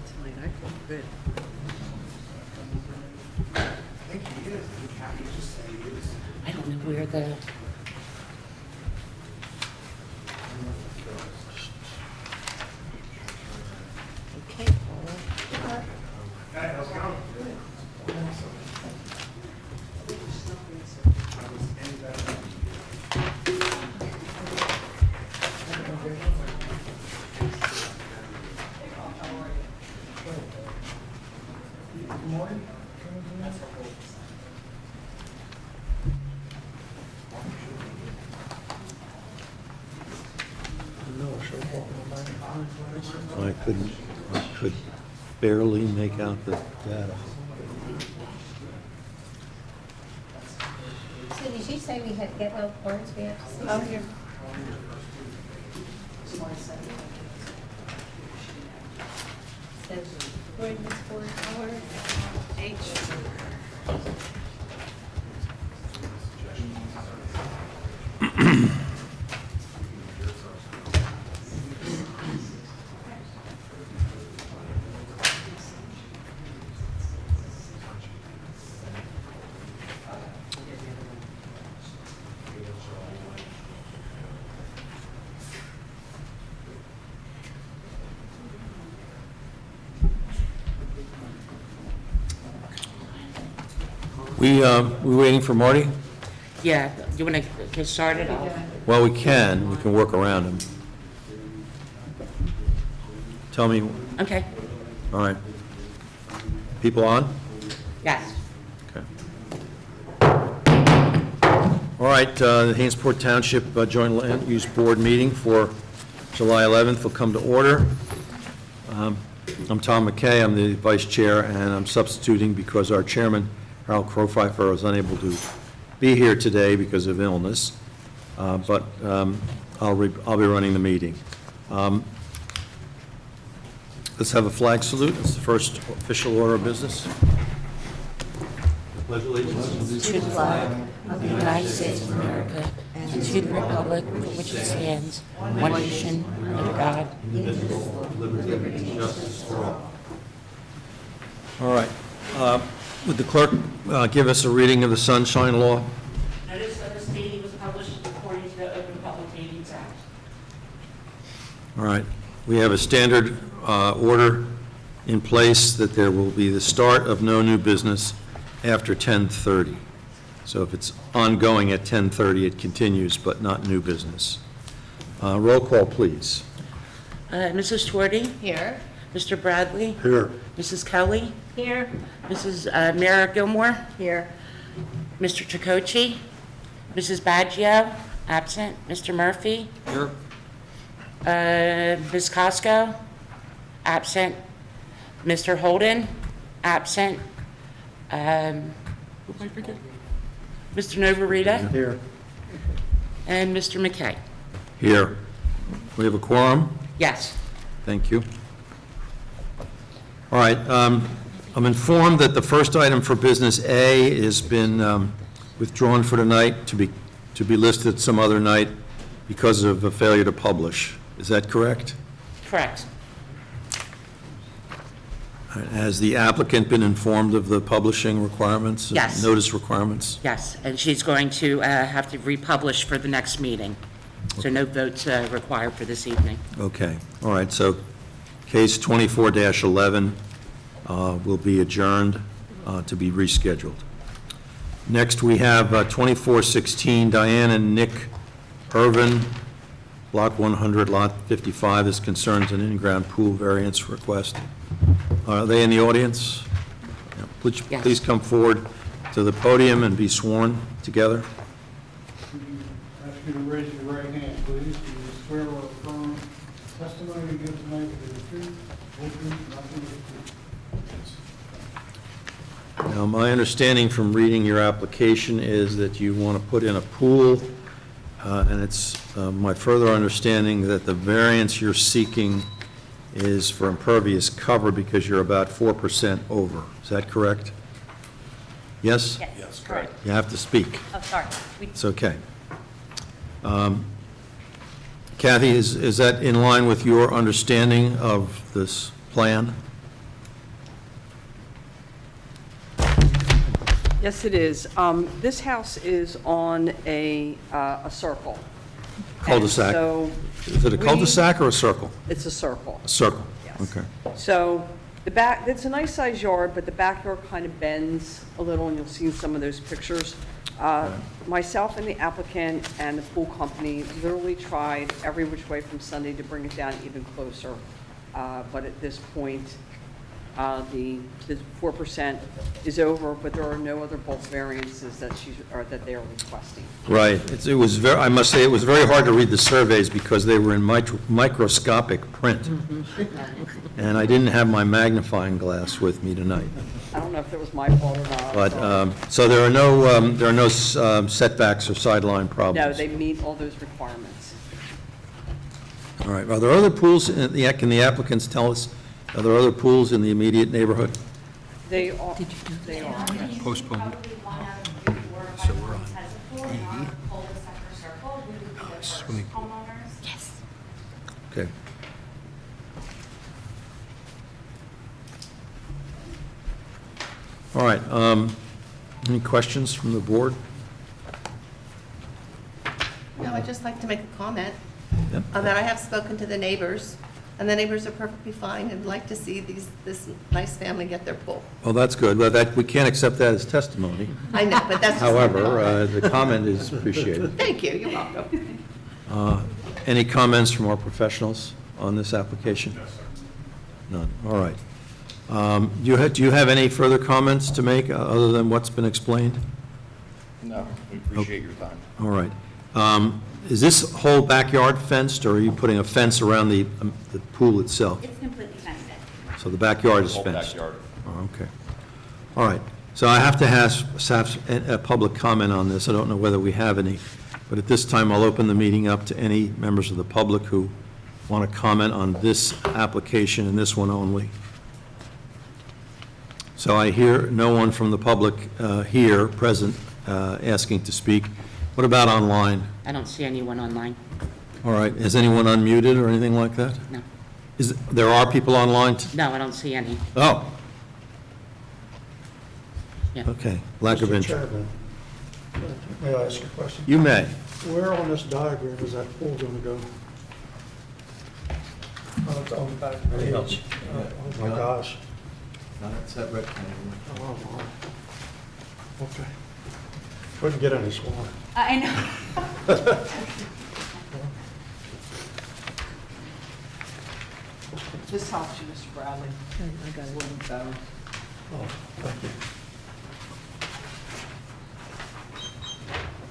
tonight. I feel good. I don't know where the... Okay, Paula. Hey, how's it going? Good morning. I could barely make out the data. So did you say we had to get no warrants we have to see? Oh, here. Says ordinance 4 H. We waiting for Marty? Yeah, you want to get started? Well, we can work around him. Tell me, Okay, all right. People on? yes. Okay. All right, the Hainesport Township Joint Land Use Board meeting for July 11th will come to order. I'm Tom McKay, I'm the vice chair, and I'm substituting because our chairman, Harold Crowpfeiffer, was unable to be here today because of illness, but I'll be running the meeting. Let's have a flag salute. It's the first official order of business. Pledge allegiance. To the flag of the United States of America and to the republic for which it stands, one nation, under God. All right. Would the clerk give us a reading of the Sunshine Law? Notice of this meeting was published according to the Open Public Meetings Act. All right. We have a standard order in place that there will be the start of no new business after 10:30. So if it's ongoing at 10:30, it continues, but not new business. Roll call, please. Mrs. Twardy? Here. Mr. Bradley? Here. Mrs. Kelly? Here. Mrs. Mara Gilmore? Here. Mr. Tricoci? Mrs. Baggio? Absent. Mr. Murphy? Here. Ms. Costco? Absent. Mr. Holden? Absent. Who am I forgetting? Mr. Novarita? Here. And Mr. McKay? Here. We have a quorum? Yes. Thank you. All right, I'm informed that the first item for business A has been withdrawn for tonight to be listed some other night because of a failure to publish. Is that correct? Correct. All right, has the applicant been informed of the publishing requirements? Yes. Notice requirements? Yes, and she's going to have to republish for the next meeting. So no votes required for this evening. Okay, all right, so case 24-11 will be adjourned to be rescheduled. Next, we have 2416 Diane and Nick Irvin, Block 100, Lot 55. This concerns an in-ground pool variance request. Are they in the audience? Yeah, Yes. Please come forward to the podium and be sworn together. Ask you to raise your right hand, please. Do you swear or affirm testimony you give tonight to be the truth, whole truth, nothing but the truth? Now, my understanding from reading your application is that you want to put in a pool, and it's my further understanding that the variance you're seeking is for impervious cover because you're about 4% over. Is that correct? Yes? Yes, correct. You have to speak. Oh, sorry. It's okay. Kathy, is that in line with your understanding of this plan? Yes, it is. This house is on a circle. Cul-de-sac? And so Is it a cul-de-sac or a circle? it's a circle. A circle? Yes. Okay. So the back, it's a nice sized yard, but the backyard kind of bends a little, and you'll see in some of those pictures. Myself and the applicant and the pool company literally tried every which way from Sunday to bring it down even closer. But at this point, the 4% is over, but there are no other bulk variances that they are requesting. Right. It was very, I must say, it was very hard to read the surveys because they were in microscopic print. And I didn't have my magnifying glass with me tonight. I don't know if it was my fault or not. But, so there are no setbacks or sideline No, problems? they meet all those requirements. All right. Are there other pools, can the applicants tell us, are there other pools in the immediate neighborhood? They are, they are. Postponed. Probably one out of three or five homes has a pool, and our cul-de-sac or circle, we would be the first swimming pool. homeowners. Yes. Okay. All right. Any questions from the board? No, I'd just like to make a comment Yep. that I have spoken to the neighbors, and the neighbors are perfectly fine and like to see this nice family get their pool. Well, that's good. Well, we can't accept that as testimony. I know, but that's just my However, comment. the comment is appreciated. Thank you, you're welcome. Any comments from our professionals on this application? No, sir. None. All right. Do you have any further comments to make other than what's been explained? No, we appreciate your time. All right. Is this whole backyard fenced, or are you putting a fence around the pool itself? It's completely fenced in. So the backyard is Whole fenced? backyard. Oh, okay. All right. So I have to have a public comment on this. I don't know whether we have any. But at this time, I'll open the meeting up to any members of the public who want to comment on this application and this one only. So I hear no one from the public here present asking to speak. What about online? I don't see anyone online. All right. Is anyone unmuted or anything like that? No. There are people online? No, I don't see any. Oh, Yeah. okay. Lack of Mr. interest. Chairman, may I ask a question? You may. Where on this diagram is that pool going to go? It's on the back page. Oh, my gosh. That's that rectangle. Oh, my. Okay. Couldn't get any smaller. I know. This helps you, Mr. Bradley. I got it. Oh, thank you.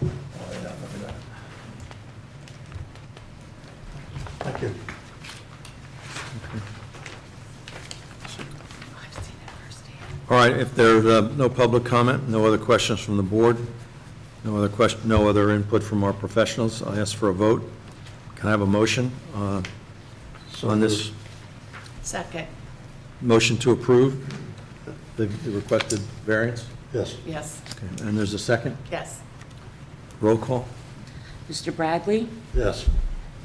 Oh, yeah, look at that. Thank you. All right, if there's no public comment, no other questions from the board, no other input from our professionals, I ask for a vote. Can I have a motion on this? Second, Motion to approve the requested variance? Yes. yes, Okay, and there's a second? yes, Roll call? Mr. Bradley? Yes.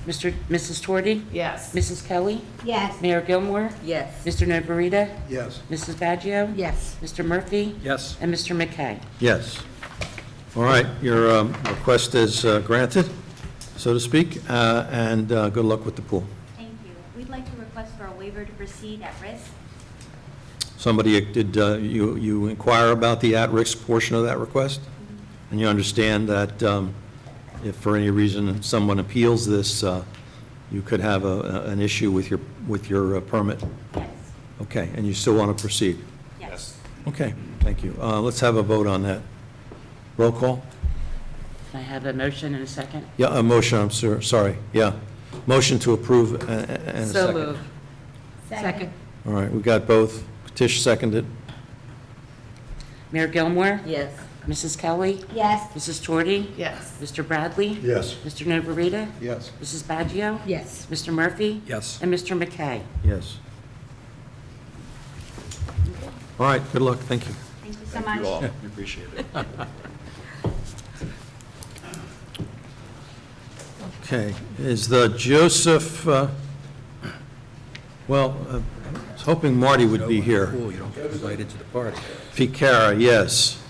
Mrs. Torti? yes. Mrs. Kelly? Yes. Mayor Gilmore? Yes. Mr. Novarita? Yes. Mrs. Baggio? Yes. Mr. Murphy? Yes. And Mr. McKay? Yes. All right, your request is granted, so to speak, and good luck with the pool. Thank you. We'd like to request for a waiver to proceed at risk. Somebody, did you inquire about the at-risk portion of that request? And you understand that if for any reason someone appeals this, you could have an issue with your permit? Yes. Okay, and you still want to proceed? Yes. Okay, thank you. Let's have a vote on that. Roll call? Can I have a motion and a second? Yeah, a motion, I'm sorry, yeah. Motion to approve and a second. So moved. Second. All right, we got both. Tish seconded. Mayor Gilmore? Yes. Mrs. Kelly? Yes. Mrs. Torti? Yes. Mr. Bradley? Yes. Mr. Novarita? Yes. Mrs. Baggio? Yes. Mr. Murphy? Yes. And Mr. McKay? Yes. All right, good luck, thank you. Thank you so Thank much. you all. We appreciate it. Okay, is the Joseph, I was hoping Marty would be here. Cool, you don't get invited to the party. Picara, yes.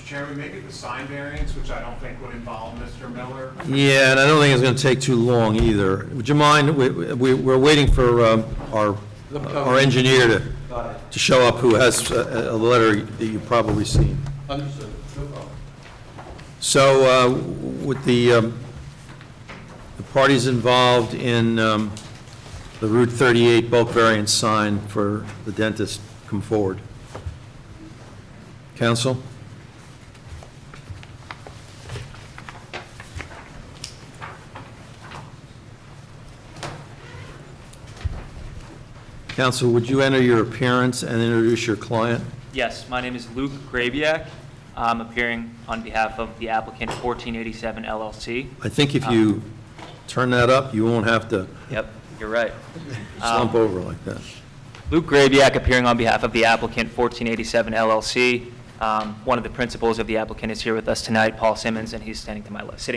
Chairman, maybe the sign variance, which I don't think would involve Mr. Miller. Yeah, and I don't think it's going to take too long either. Would you mind, we're waiting for our engineer to show up, who has a letter that you've probably seen. Understood. No problem. So with the parties involved in the Route 38 bulk variance sign for the dentist come forward. Counsel? Counsel, would you enter your appearance and introduce your client? Yes, my name is Luke Grabiak. I'm appearing on behalf of the applicant 1487 LLC. I think if you turn that up, you won't have to Yep, you're right. slump over like that. Luke Grabiak appearing on behalf of the applicant 1487 LLC. One of the principals of the applicant is here with us tonight, Paul Simmons, and he's sitting to my left.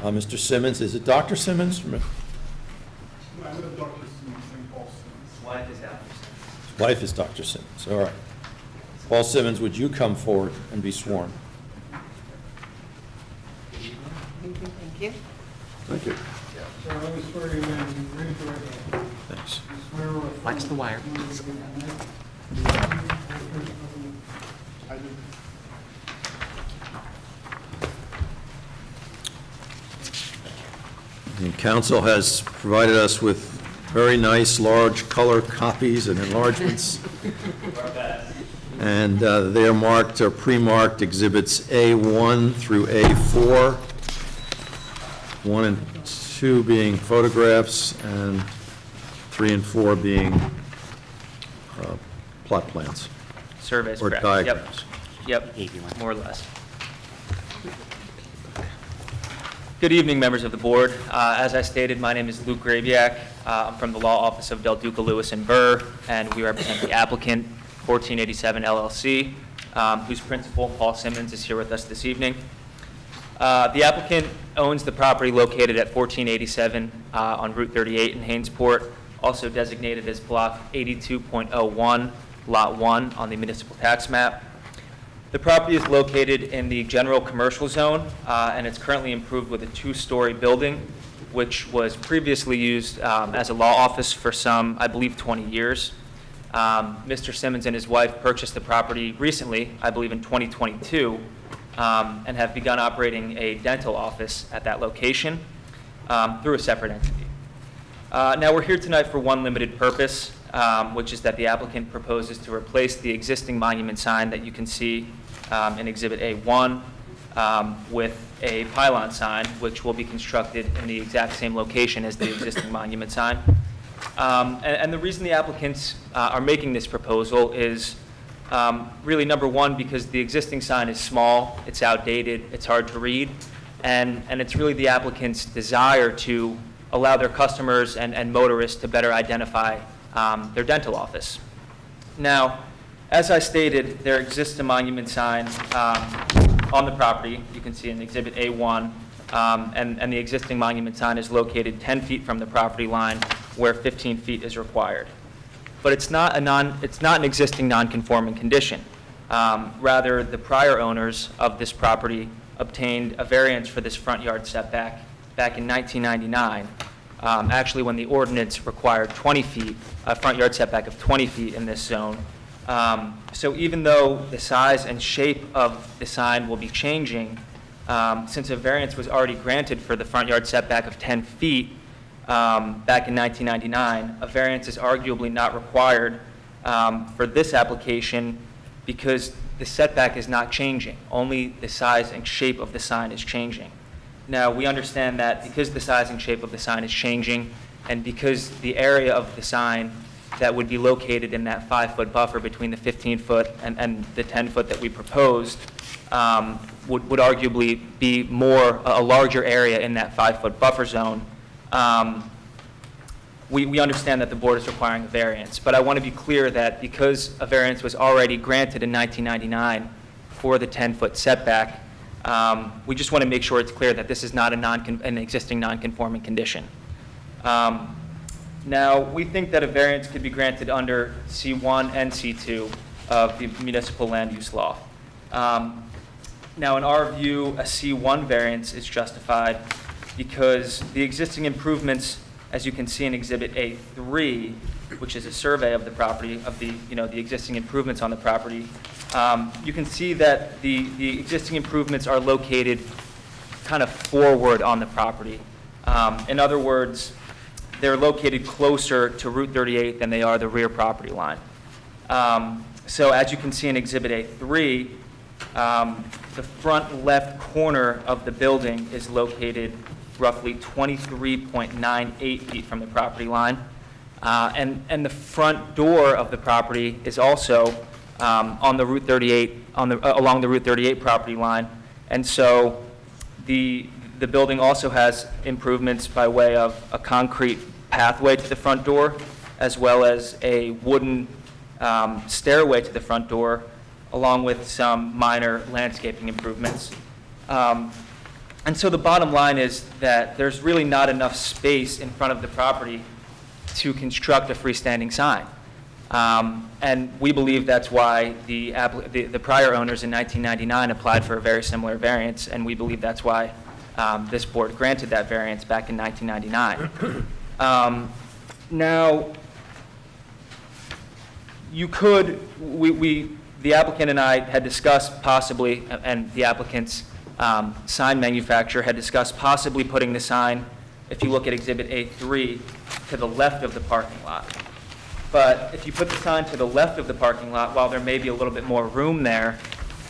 Mr. Simmons, is it Dr. Simmons? I live Dr. St. Paul Simmons. Wife is out. His wife is Dr. Simmons, all right. Paul Simmons, would you come forward and be sworn? Thank you. Thank you. So I was swear you in, raise your right hand. Thanks. You swear or affirm Watch the wire. I do. The council has provided us with very nice, large color copies and enlargements. And they are marked, or pre-marked exhibits A1 through A4, 1 and 2 being photographs, and 3 and 4 being plot plans Survey's or correct. diagrams. Yep, more or less. Good evening, members of the board. As I stated, my name is Luke Grabiak. I'm from the Law Office of Del Duca, Lewis & Burr, and we represent the applicant, 1487 LLC, whose principal, Paul Simmons, is here with us this evening. The applicant owns the property located at 1487 on Route 38 in Hainesport, also designated as Block 82.01, Lot 1 on the municipal tax map. The property is located in the general commercial zone, and it's currently improved with a 2-story building, which was previously used as a law office for some, I believe, 20 years. Mr. Simmons and his wife purchased the property recently, I believe in 2022, and have begun operating a dental office at that location through a separate entity. Now, we're here tonight for one limited purpose, which is that the applicant proposes to replace the existing monument sign that you can see in Exhibit A1 with a pylon sign, which will be constructed in the exact same location as the existing monument sign. And the reason the applicants are making this proposal is really, number one, because the existing sign is small, it's outdated, it's hard to read, and it's really the applicant's desire to allow their customers and motorists to better identify their dental office. Now, as I stated, there exists a monument sign on the property. You can see in Exhibit A1, and the existing monument sign is located 10 feet from the property line, where 15 feet is required. But it's not an existing non-conforming condition. Rather, the prior owners of this property obtained a variance for this front yard setback back in 1999, actually when the ordinance required 20 feet, a front yard setback of 20 feet in this zone. So even though the size and shape of the sign will be changing, since a variance was already granted for the front yard setback of 10 feet back in 1999, a variance is arguably not required for this application because the setback is not changing. Only the size and shape of the sign is changing. Now, we understand that because the size and shape of the sign is changing, and because the area of the sign that would be located in that 5-foot buffer between the 15-foot and the 10-foot that we proposed would arguably be a larger area in that 5-foot buffer zone, we understand that the board is requiring a variance. But I want to be clear that because a variance was already granted in 1999 for the 10-foot setback, we just want to make sure it's clear that this is not an existing non-conforming condition. Now, we think that a variance could be granted under C1 and C2 of the municipal land use law. Now, in our view, a C1 variance is justified because the existing improvements, as you can see in Exhibit A3, which is a survey of the property, of the existing improvements on the property, you can see that the existing improvements are located kind of forward on the property. In other words, they're located closer to Route 38 than they are the rear property line. So as you can see in Exhibit A3, the front left corner of the building is located roughly 23.98 feet from the property line. And the front door of the property is also on the Route 38, along the Route 38 property line. And so the building also has improvements by way of a concrete pathway to the front door, as well as a wooden stairway to the front door, along with some minor landscaping improvements. And so the bottom line is that there's really not enough space in front of the property to construct a freestanding sign. And we believe that's why the prior owners in 1999 applied for a very similar variance, and we believe that's why this board granted that variance back in 1999. Now, you could, the applicant and I had discussed possibly, and the applicant's sign manufacturer had discussed possibly putting the sign, if you look at Exhibit A3, to the left of the parking lot. But if you put the sign to the left of the parking lot, while there may be a little bit more room there,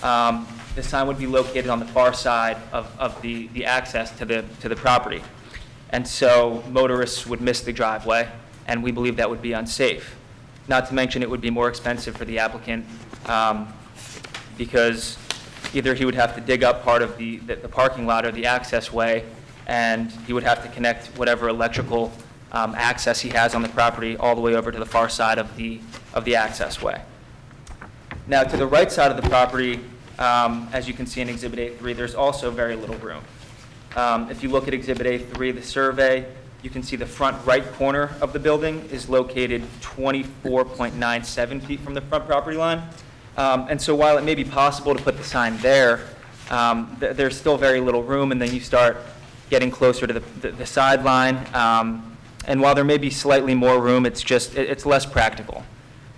the sign would be located on the far side of the access to the property. And so motorists would miss the driveway, and we believe that would be unsafe. Not to mention it would be more expensive for the applicant because either he would have to dig up part of the parking lot or the access way, and he would have to connect whatever electrical access he has on the property all the way over to the far side of the access way. Now, to the right side of the property, as you can see in Exhibit A3, there's also very little room. If you look at Exhibit A3, the survey, you can see the front right corner of the building is located 24.97 feet from the front property line. And so while it may be possible to put the sign there, there's still very little room, and then you start getting closer to the sideline. And while there may be slightly more room, it's less practical.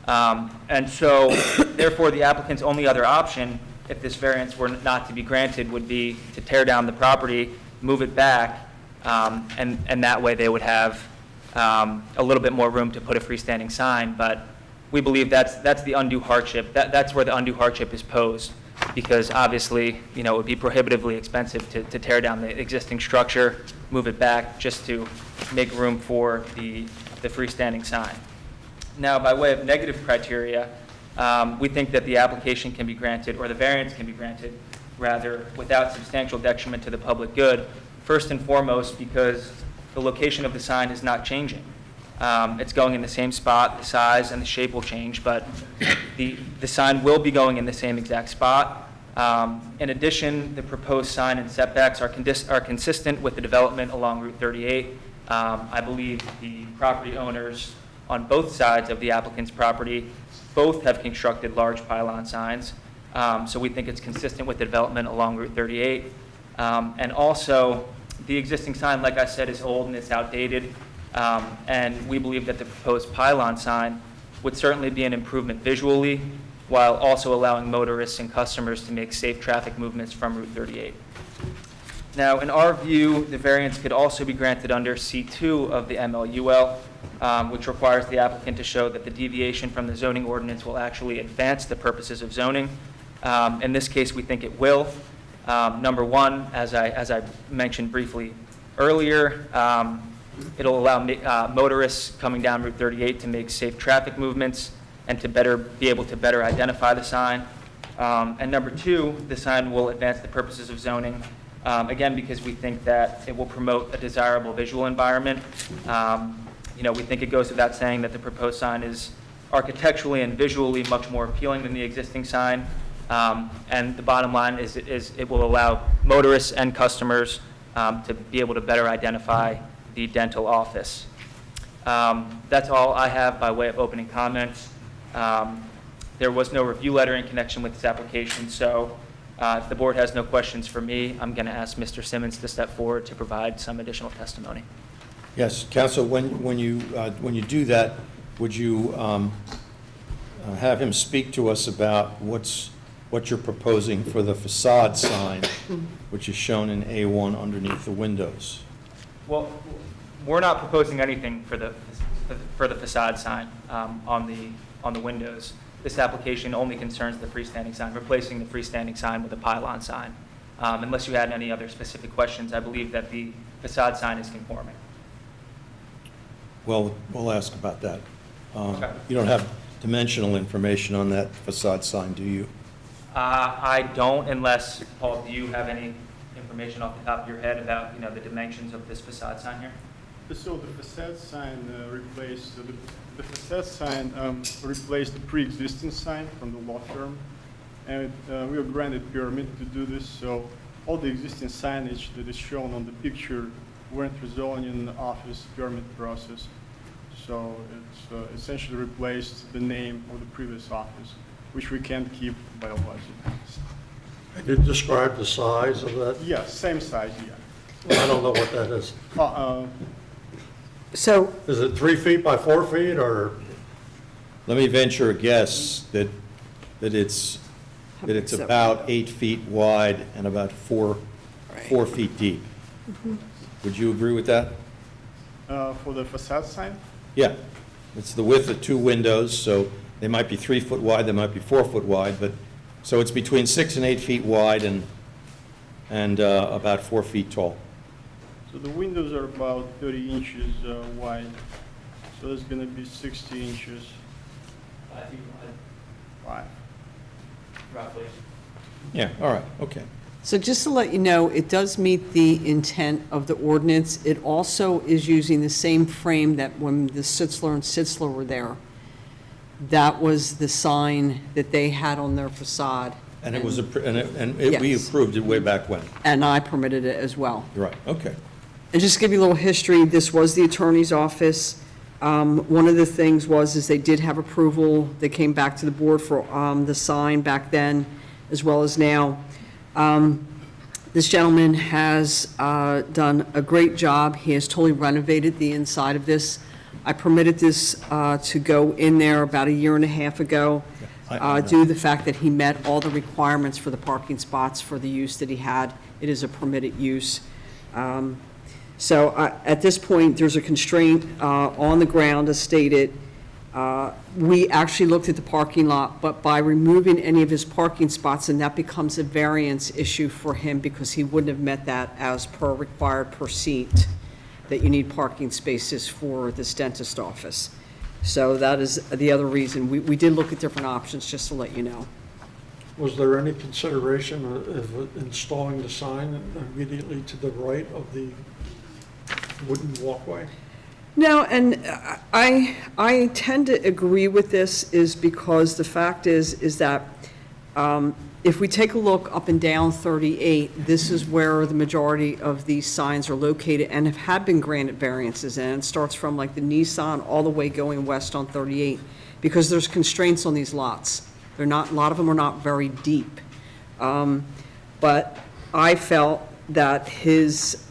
And so therefore, the applicant's only other option, if this variance were not to be granted, would be to tear down the property, move it back, and that way they would have a little bit more room to put a freestanding sign. But we believe that's the undue hardship. That's where the undue hardship is posed, because obviously, it would be prohibitively expensive to tear down the existing structure, move it back just to make room for the freestanding sign. Now, by way of negative criteria, we think that the application can be granted, or the variance can be granted, rather, without substantial detriment to the public good. First and foremost, because the location of the sign is not changing. It's going in the same spot, the size and the shape will change, but the sign will be going in the same exact spot. In addition, the proposed sign and setbacks are consistent with the development along Route 38. I believe the property owners on both sides of the applicant's property both have constructed large pylon signs. So we think it's consistent with the development along Route 38. And also, the existing sign, like I said, is old and it's outdated. And we believe that the proposed pylon sign would certainly be an improvement visually, while also allowing motorists and customers to make safe traffic movements from Route 38. Now, in our view, the variance could also be granted under C2 of the MLUL, which requires the applicant to show that the deviation from the zoning ordinance will actually advance the purposes of zoning. In this case, we think it will. Number one, as I mentioned briefly earlier, it'll allow motorists coming down Route 38 to make safe traffic movements and to be able to better identify the sign. And number two, the sign will advance the purposes of zoning, again, because we think that it will promote a desirable visual environment. We think it goes without saying that the proposed sign is architecturally and visually much more appealing than the existing sign. And the bottom line is it will allow motorists and customers to be able to better identify the dental office. That's all I have by way of opening comments. There was no review letter in connection with this application, so if the board has no questions for me, I'm going to ask Mr. Simmons to step forward to provide some additional testimony. Yes, counsel, when you do that, would you have him speak to us about what you're proposing for the facade sign, which is shown in A1 underneath the windows? Well, we're not proposing anything for the facade sign on the windows. This application only concerns the freestanding sign, replacing the freestanding sign with a pylon sign. Unless you had any other specific questions, I believe that the facade sign is conforming. Well, we'll ask about that. Okay. You don't have dimensional information on that facade sign, do you? I don't, unless, Paul, do you have any information off the top of your head about, the dimensions of this facade sign here? So the facade sign replaced the pre-existing sign from the law firm, and we were granted permit to do this. So all the existing signage that is shown on the picture went through zoning office permit process. So it's essentially replaced the name of the previous office, which we can't keep by law. Can you describe the size of that? Yeah, same size. Yeah. I don't know what that is. So, Is it 3 feet by 4 feet, or? Let me venture a guess that it's about 8 feet wide and about 4 feet deep. Would you agree with that? For the facade sign? Yeah. It's the width of 2 windows, so they might be 3 foot wide, they might be 4 foot wide, but, so it's between 6 and 8 feet wide and about 4 feet tall. So the windows are about 30 inches wide, so it's going to be 60 inches 5 feet wide. roughly. Yeah, all right, okay. so just to let you know, it does meet the intent of the ordinance. It also is using the same frame that when the Sitzler and Sitzler were there, that was the sign that they had on their facade. And it was, we Yes. approved it way back when. And I permitted it as well. You're right, okay. And just to give you a little history, this was the attorney's office. One of the things is they did have approval. They came back to the board for the sign back then, as well as now. This gentleman has done a great job. He has totally renovated the inside of this. I permitted this to go in there about 1.5 years ago, due to the fact that he met all the requirements for the parking spots for the use that he had. It is a permitted use. So at this point, there's a constraint on the ground as stated. We actually looked at the parking lot, but by removing any of his parking spots, and that becomes a variance issue for him because he wouldn't have met that as per required per seat, that you need parking spaces for this dentist office. So that is the other reason. We did look at different options, just to let you know. Was there any consideration of installing the sign immediately to the right of the wooden walkway? No, and I tend to agree with this is because the fact is that if we take a look up and down 38, this is where the majority of these signs are located and have been granted variances, and it starts from like the Nissan all the way going west on 38, because there's constraints on these lots. They're not, a lot of them are not very deep. But I felt that his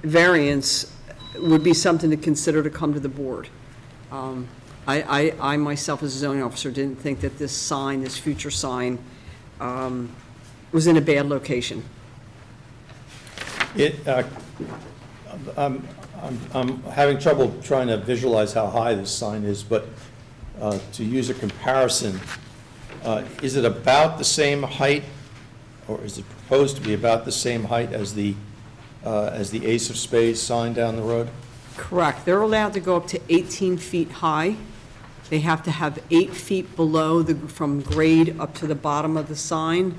variance would be something to consider to come to the board. I myself, as a zoning officer, didn't think that this sign, this future sign, was in a bad location. I'm having trouble trying to visualize how high this sign is, but to use a comparison, is it about the same height, or is it proposed to be about the same height as the Ace of Spades sign down the road? Correct. They're allowed to go up to 18 feet high. They have to have 8 feet below from grade up to the bottom of the sign.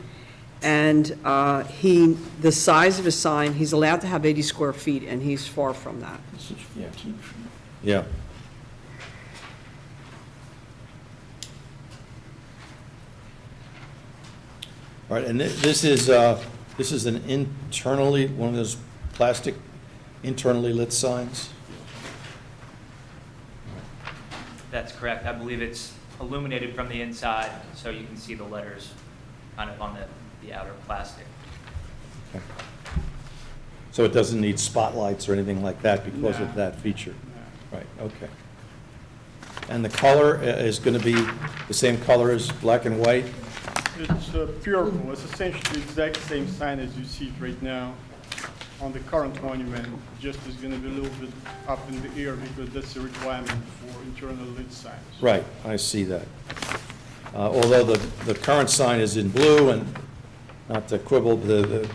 And the size of his sign, he's allowed to have 80 square feet, and he's far from that. Yeah. All right, and this is an internally, one of those plastic internally lit signs? That's correct. I believe it's illuminated from the inside, so you can see the letters kind of on the outer plastic. So it doesn't need spotlights or anything like that because of No. that feature? Right, okay. And the color is going to be the same color as black and white? It's purple. It's essentially the exact same sign as you see it right now on the current monument. Just is going to be a little bit up in the air because that's a requirement for internal lit signs. Right, I see that. Although the current sign is in blue, and not to quibble, the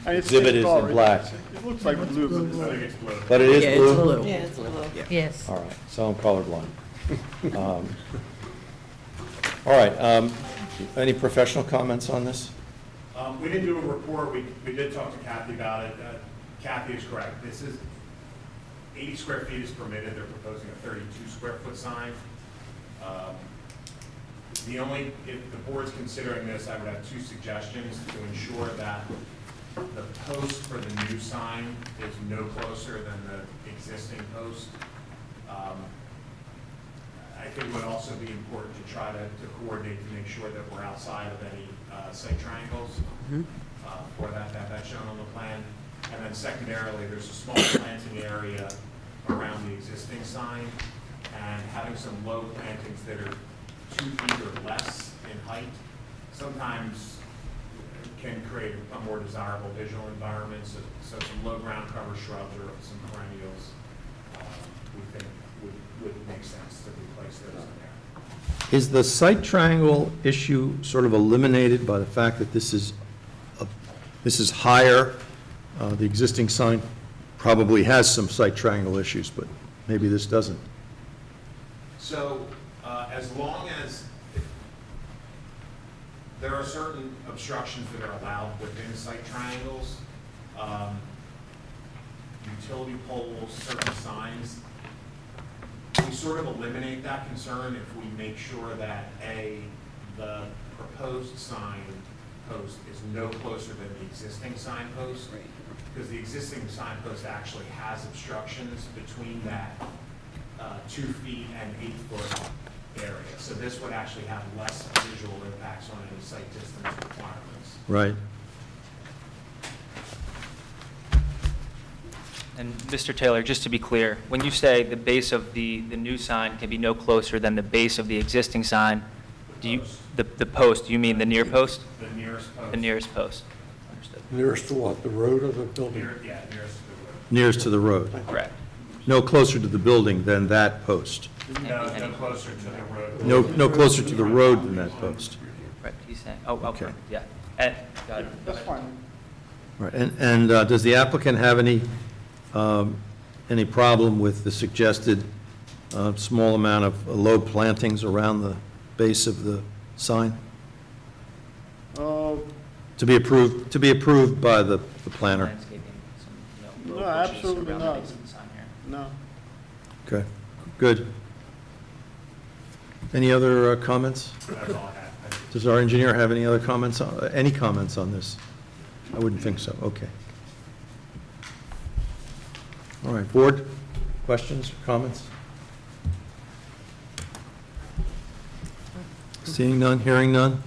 And it's exhibit same is color. in black. It looks like blue, but it's I not. think it's blue. But it is blue? Yeah, it's blue. Yes. All right, so I'm colorblind. All right, any professional comments on this? We didn't do a report, we did talk to Kathy about it. Kathy is correct, this is, 80 square feet is permitted, they're proposing a 32 square foot sign. The only, if the board's considering this, I would have two suggestions to ensure that the post for the new sign is no closer than the existing post. I think it would also be important to try to coordinate to make sure that we're outside of any site triangles for that's shown on the plan. And then secondarily, there's a small planting area around the existing sign, and having some low plantings that are 2 feet or less in height sometimes can create a more desirable visual environment. So some low ground cover shrubs or some perennials, we think would make sense to replace those in there. Is the site triangle issue sort of eliminated by the fact that this is higher? The existing sign probably has some site triangle issues, but maybe this doesn't. So as long as there are certain obstructions that are allowed within site triangles, utility poles, certain signs, we sort of eliminate that concern if we make sure that the proposed sign post is no closer than the existing sign post. Because the existing sign post actually has obstructions between that 2 feet and 8 foot area. So this would actually have less visual impacts on any site distance requirements. Right. And Mr. Taylor, just to be clear, when you say the base of the new sign can be no closer than the base of the existing sign, the post, do you mean the near post? The nearest post. The nearest post. Understood. Nearest to what, the road or the building? Yeah, nearest to the road. Nearest to the road. Correct. No closer to the building than that post. No closer to the road. No closer to the road than that post. Right, he's saying, okay, Okay. yeah. Got it. That's fine. Right, and does the applicant have any problem with the suggested small amount of low plantings around the base of the sign? To be approved by the planner? Landscaping, some, No, low bushes absolutely around the not. base of the sign here. No. Okay, good. Any other comments? That's all I have. Does our engineer have any other comments, any comments on this? I wouldn't think so, okay. All right, board, questions, comments? Seeing none, hearing none?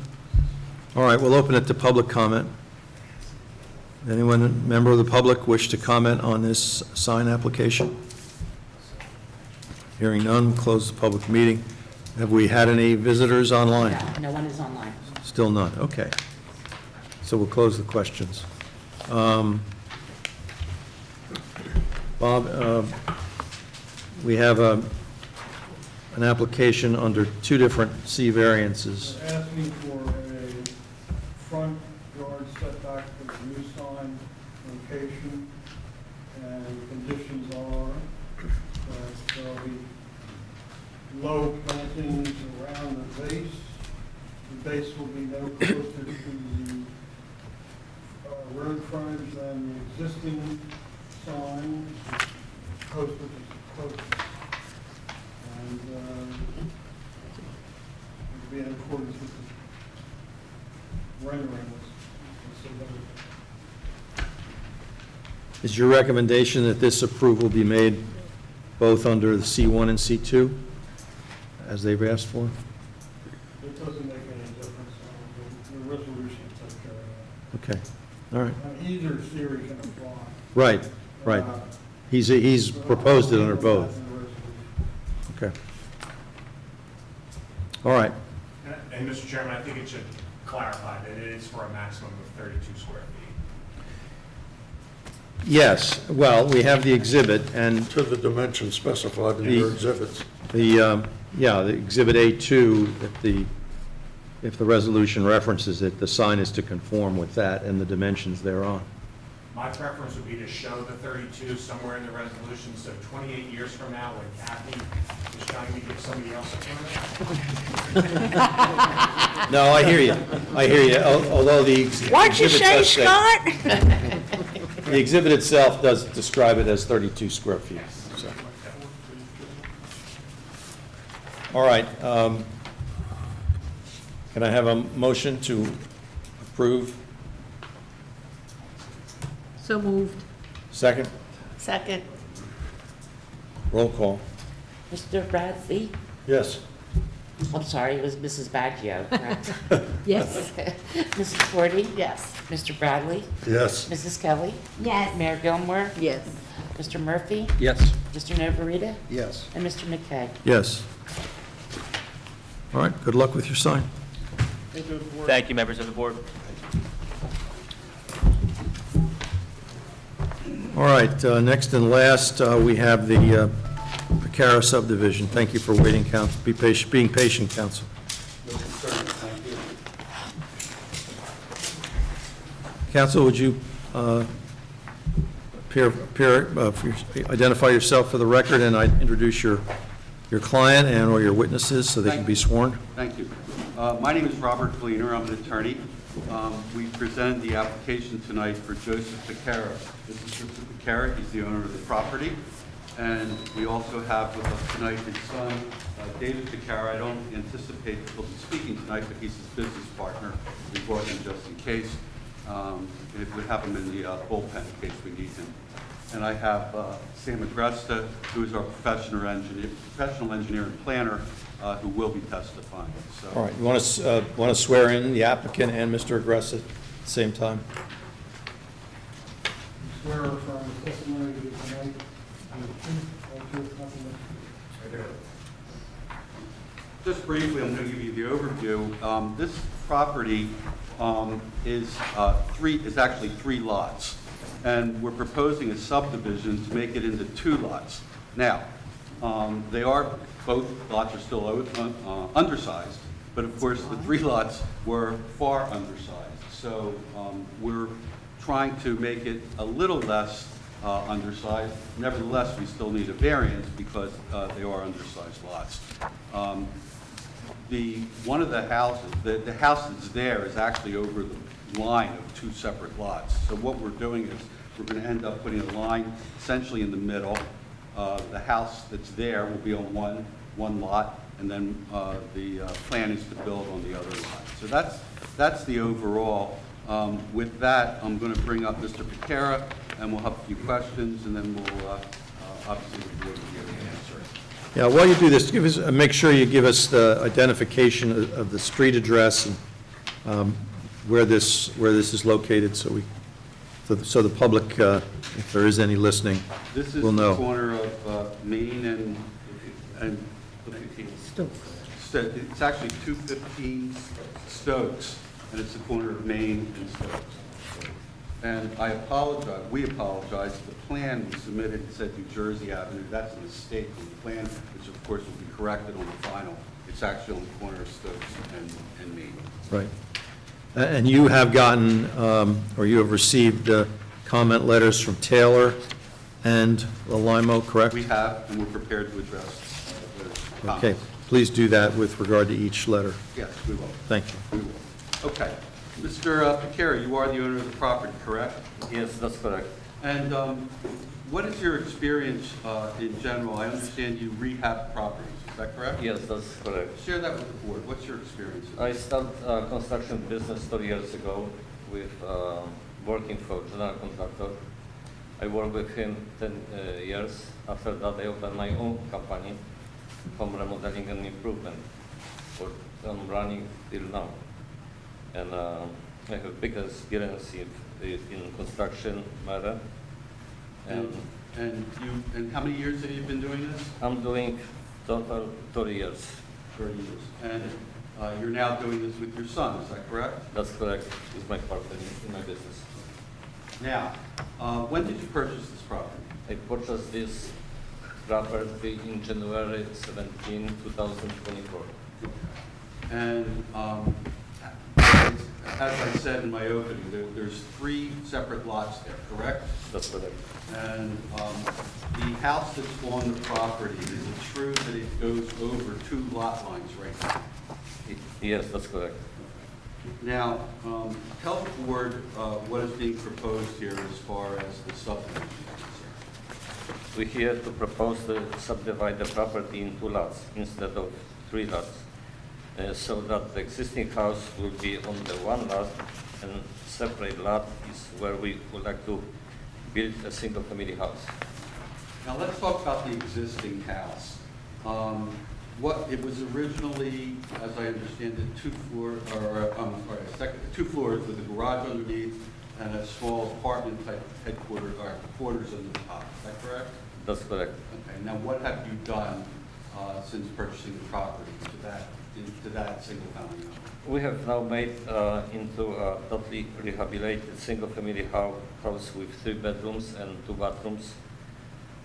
All right, we'll open it to public comment. Anyone, member of the public, wish to comment on this sign application? Hearing none, we'll close the public meeting. Have we had any visitors online? No one is online. Still none, okay. So we'll close the questions. Bob, we have an application under two different C variances. They're asking for a front yard setback for the new sign location, and conditions are that there'll be low plantings around the base. The base will be no closer to the road frontage than the existing sign, post which is closest. And it'll be in accordance with the rendering. Is your recommendation that this approval be made both under the C1 and C2, as they've asked for? doesn't make any difference. The resolution takes care of Okay, all right. that. Either theory can apply. Right, right. He's proposed it under both. Okay. All right. And Mr. Chairman, I think it should clarify that it is for a maximum of 32 square feet. Yes, well, we have the exhibit, and To the dimensions specified in The- your exhibits. the Exhibit A2, if the resolution references it, the sign is to conform with that and the dimensions thereon. My preference would be to show the 32 somewhere in the resolution, so 28 years from now, when Kathy is trying to give somebody else a permit. No, I hear you, although the What'd you exhibit say, does Scott? The exhibit itself does describe it as 32 square feet. So. All right. Can I have a motion to approve? So moved. Second? Second. Roll call. Mr. Bradley? Yes. I'm sorry, it was Mrs. Baggio, correct? Yes. Mrs. Forty? Yes. Mr. Bradley? Yes. Mrs. Kelly? Yes. Mayor Gilmore? Yes. Mr. Murphy? Yes. Mr. Novarita? Yes. And Mr. McKay? Yes. All right, good luck with your sign. Thank you, members of the board. All right, next and last, we have the Picara subdivision. Thank you for waiting, counsel. Being patient, counsel. Counsel, would you identify yourself for the record and introduce your client and/or your witnesses so they can be sworn? Thank you. My name is Robert Fleener. I'm an attorney. We presented the application tonight for Joseph Picara. This is Joseph Picara. He's the owner of the property. And we also have with us tonight his son, David Picara. I don't anticipate he'll be speaking tonight, but he's his business partner. We brought him just in case. It would have him in the bullpen in case we need him. And I have Sam Agresta, who is our professional engineer and planner, who will be testifying. So, All right, you want to swear in the applicant and Mr. Agresta at the same time? Swear or affirm the testimony you give tonight, and the truth, whole truth, nothing but just briefly, I'm going to give you the overview. This property is actually 3 lots, and we're proposing a subdivision to make it into 2 lots. Now, both lots are still undersized, but of course the 3 lots were far undersized. So we're trying to make it a little less undersized. Nevertheless, we still need a variance because they are undersized lots. One of the houses, the house that's there is actually over the line of 2 separate lots. So what we're doing is we're going to end up putting a line essentially in the middle. The house that's there will be on one lot, and then the plan is to build on the other lot. So that's the overall. With that, I'm going to bring up Mr. Picara, and we'll have a few questions, and then we'll obviously the board will be able to answer it. Yeah, while you do this, make sure you give us the identification of the street address and where this is located, so the public, if there is any listening, This is will the know. corner of Main and it's actually 215 Stokes, and it's the corner of Main and Stokes. And we apologize, the plan we submitted said New Jersey Avenue. That's a mistake on the plan, which of course will be corrected on the final. It's actually on the corner of Stokes and Main. Right. And you have gotten, or you have received comment letters from Taylor and Limo, correct? We have, and we're prepared to address those comments. Okay, please do that with regard to each letter. Yes, we will. Thank you. We will. Okay. Mr. Picara, you are the owner of the property, correct? Yes, that's correct. And what is your experience in general? I understand you rehab properties, is that correct? Yes, that's correct. Share that with the board. What's your experience? I started construction business 3 years ago with working for general contractor. I worked with him 10 years. After that, I opened my own company, home remodeling and improvement, for I'm running till now. And I have big experience in construction matter. And And how many years have you been doing this? I'm doing total 30 years. 30 years. And you're now doing this with your son, is that correct? That's correct. He's my partner in my business. Now, when did you purchase this property? I purchased this property in January 17, 2024. And as I said in my opening, there's 3 separate lots there, correct? That's correct. And the house that's on the property, is it true that it goes over 2 lot lines right now? Yes, that's correct. Now, tell the board what is being proposed here as far as the subdivision is concerned. We're here to propose to subdivide the property in 2 lots instead of 3 lots, so that the existing house will be on the 1 lot, and separate lot is where we would like to build a single-family house. Now, let's talk about the existing house. It was originally, as I understand it, 2 floors with a garage underneath and a small apartment type headquarters or quarters on the top. Is that correct? That's correct. Okay. Now, what have you done since purchasing the property to that single family home? We have now made into a totally rehabilitated single-family house with 3 bedrooms and 2 bathrooms.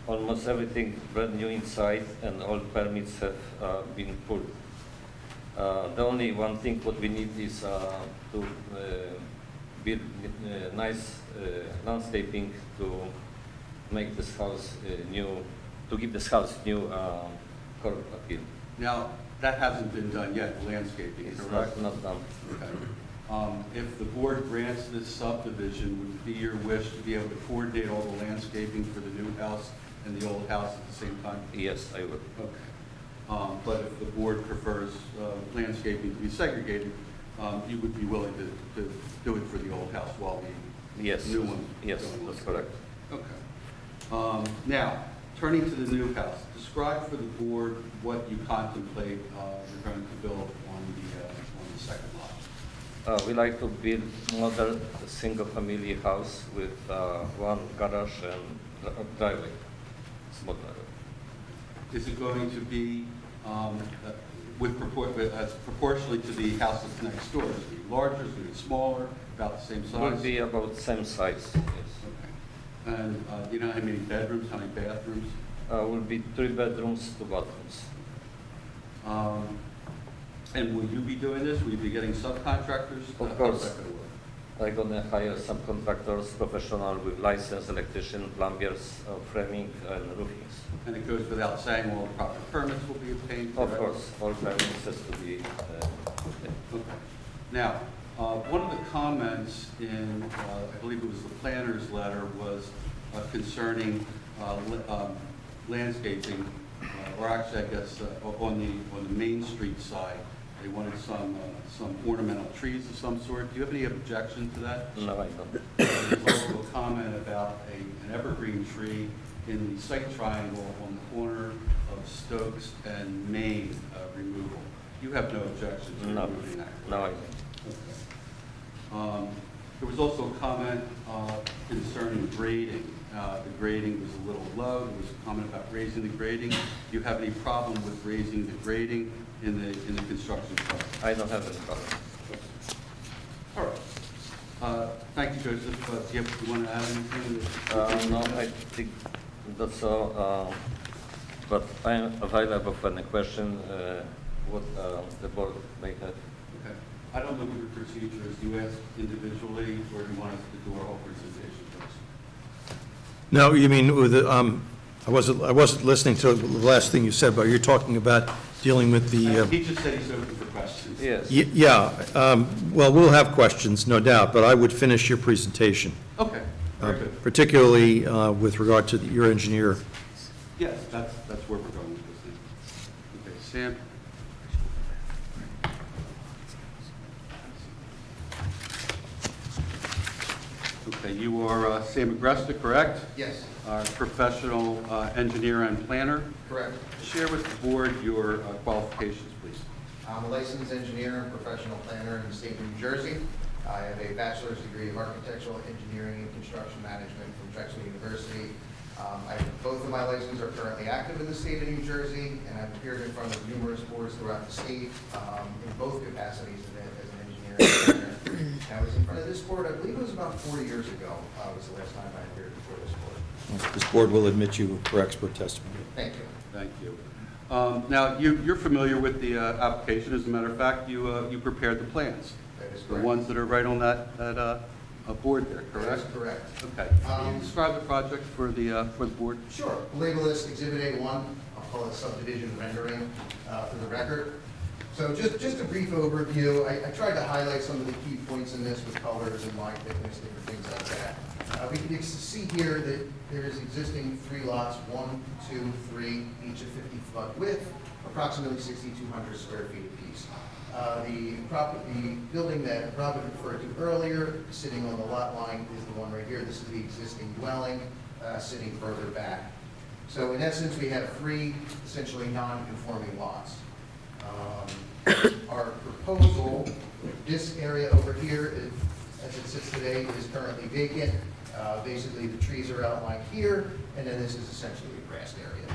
Almost everything brand new inside, and all permits have been pulled. The only one thing what we need is to build nice landscaping to make this house new, to give this house new curb appeal. Now, that hasn't been done yet, the landscaping, It's correct? not done. Okay. If the board grants this subdivision, would it be your wish to be able to coordinate all the landscaping for the new house and the old house at the same time? Yes, I would. Okay. But if the board prefers landscaping to be segregated, you would be willing to do it for the old house while the Yes. new one? Yes, that's correct. Okay. Now, turning to the new house, describe for the board what you contemplate you're going to build on the second lot. We like to build modern single-family house with 1 garage and driveway, small driveway. Is it going to be as proportionally to the house that's next door? Is it going to be larger, is it going to be smaller, about the same size? Will be about same size, yes. Okay. And do you know how many bedrooms, how many bathrooms? Will be 3 bedrooms, 2 bathrooms. And will you be doing this? Will you be getting subcontractors? Of How's course. that going to work? I'm gonna hire subcontractors, professional with license, electrician, plumbers, framing, and roofings. And it goes without saying all the proper permits will be obtained? Of correct? course, all permits has to be obtained. Okay. Now, one of the comments in, I believe it was the planner's letter, was concerning landscaping, or actually, I guess, on the Main Street side. They wanted some ornamental trees of some sort. Do you have any objection to that? No, I don't. There's also a comment about an evergreen tree in the site triangle on the corner of Stokes and Main removal. You have no objection to No, removing that? no, I correct? don't. Okay. There was also a comment concerning grading. The grading was a little low. There was a comment about raising the grading. Do you have any problem with raising the grading in the construction process? I don't have any problem. All right. Thank you, Joseph. Do you want to add anything? No, I think that's all. But I'm available for any question what the board may have. Okay. I don't know what your procedure is. Do you ask individually, or do you want us to do our whole presentation first? No, you mean with the, I wasn't listening to the last thing you said, but you're talking about dealing with the... He just said he's open for questions. Yes. Yeah, well, we'll have questions, no doubt, but I would finish your presentation, Okay, very good. particularly with regard to your engineer. Yes, that's where we're going with this thing. Okay, Sam? Okay, you are Sam Agresta, correct? Yes. Our professional engineer and planner. Correct. Share with the board your qualifications, please. I'm a licensed engineer and professional planner in the state of New Jersey. I have a bachelor's degree of architectural engineering and construction management from Drexel University. Both of my licenses are currently active in the state of New Jersey, and I've appeared in front of numerous boards throughout the state in both capacities as an engineer and planner. I was in front of this board, I believe it was about 4 years ago, was the last time I appeared before this board. This board will admit you for expert testimony. Thank you. Thank you. Now, you're familiar with the application. As a matter of fact, you prepared the plans. That is The correct. ones that are right on that board there, That correct? is correct. Okay. Can you describe the project for the board? Sure. We'll label this Exhibit A1. I'll call it subdivision rendering for the record. So just a brief overview. I tried to highlight some of the key points in this with colors and line thickness, different things like that. We can see here that there is existing 3 lots, 1, 2, 3, each of 50-foot width, approximately 6,200 square feet apiece. The building that Robin referred to earlier, sitting on the lot line, is the one right here. This is the existing dwelling, sitting further back. So in essence, we have 3 essentially non-conforming lots. Our proposal, this area over here, as it sits today, is currently vacant. Basically, the trees are outlined here, and then this is essentially a grassed area.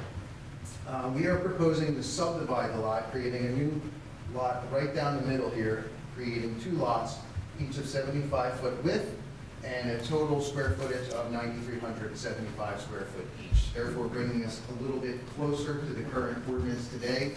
We are proposing to subdivide the lot, creating a new lot right down the middle here, creating 2 lots, each of 75-foot width, and a total square footage of 9,375 square foot each. Therefore, bringing us a little bit closer to the current ordinance today.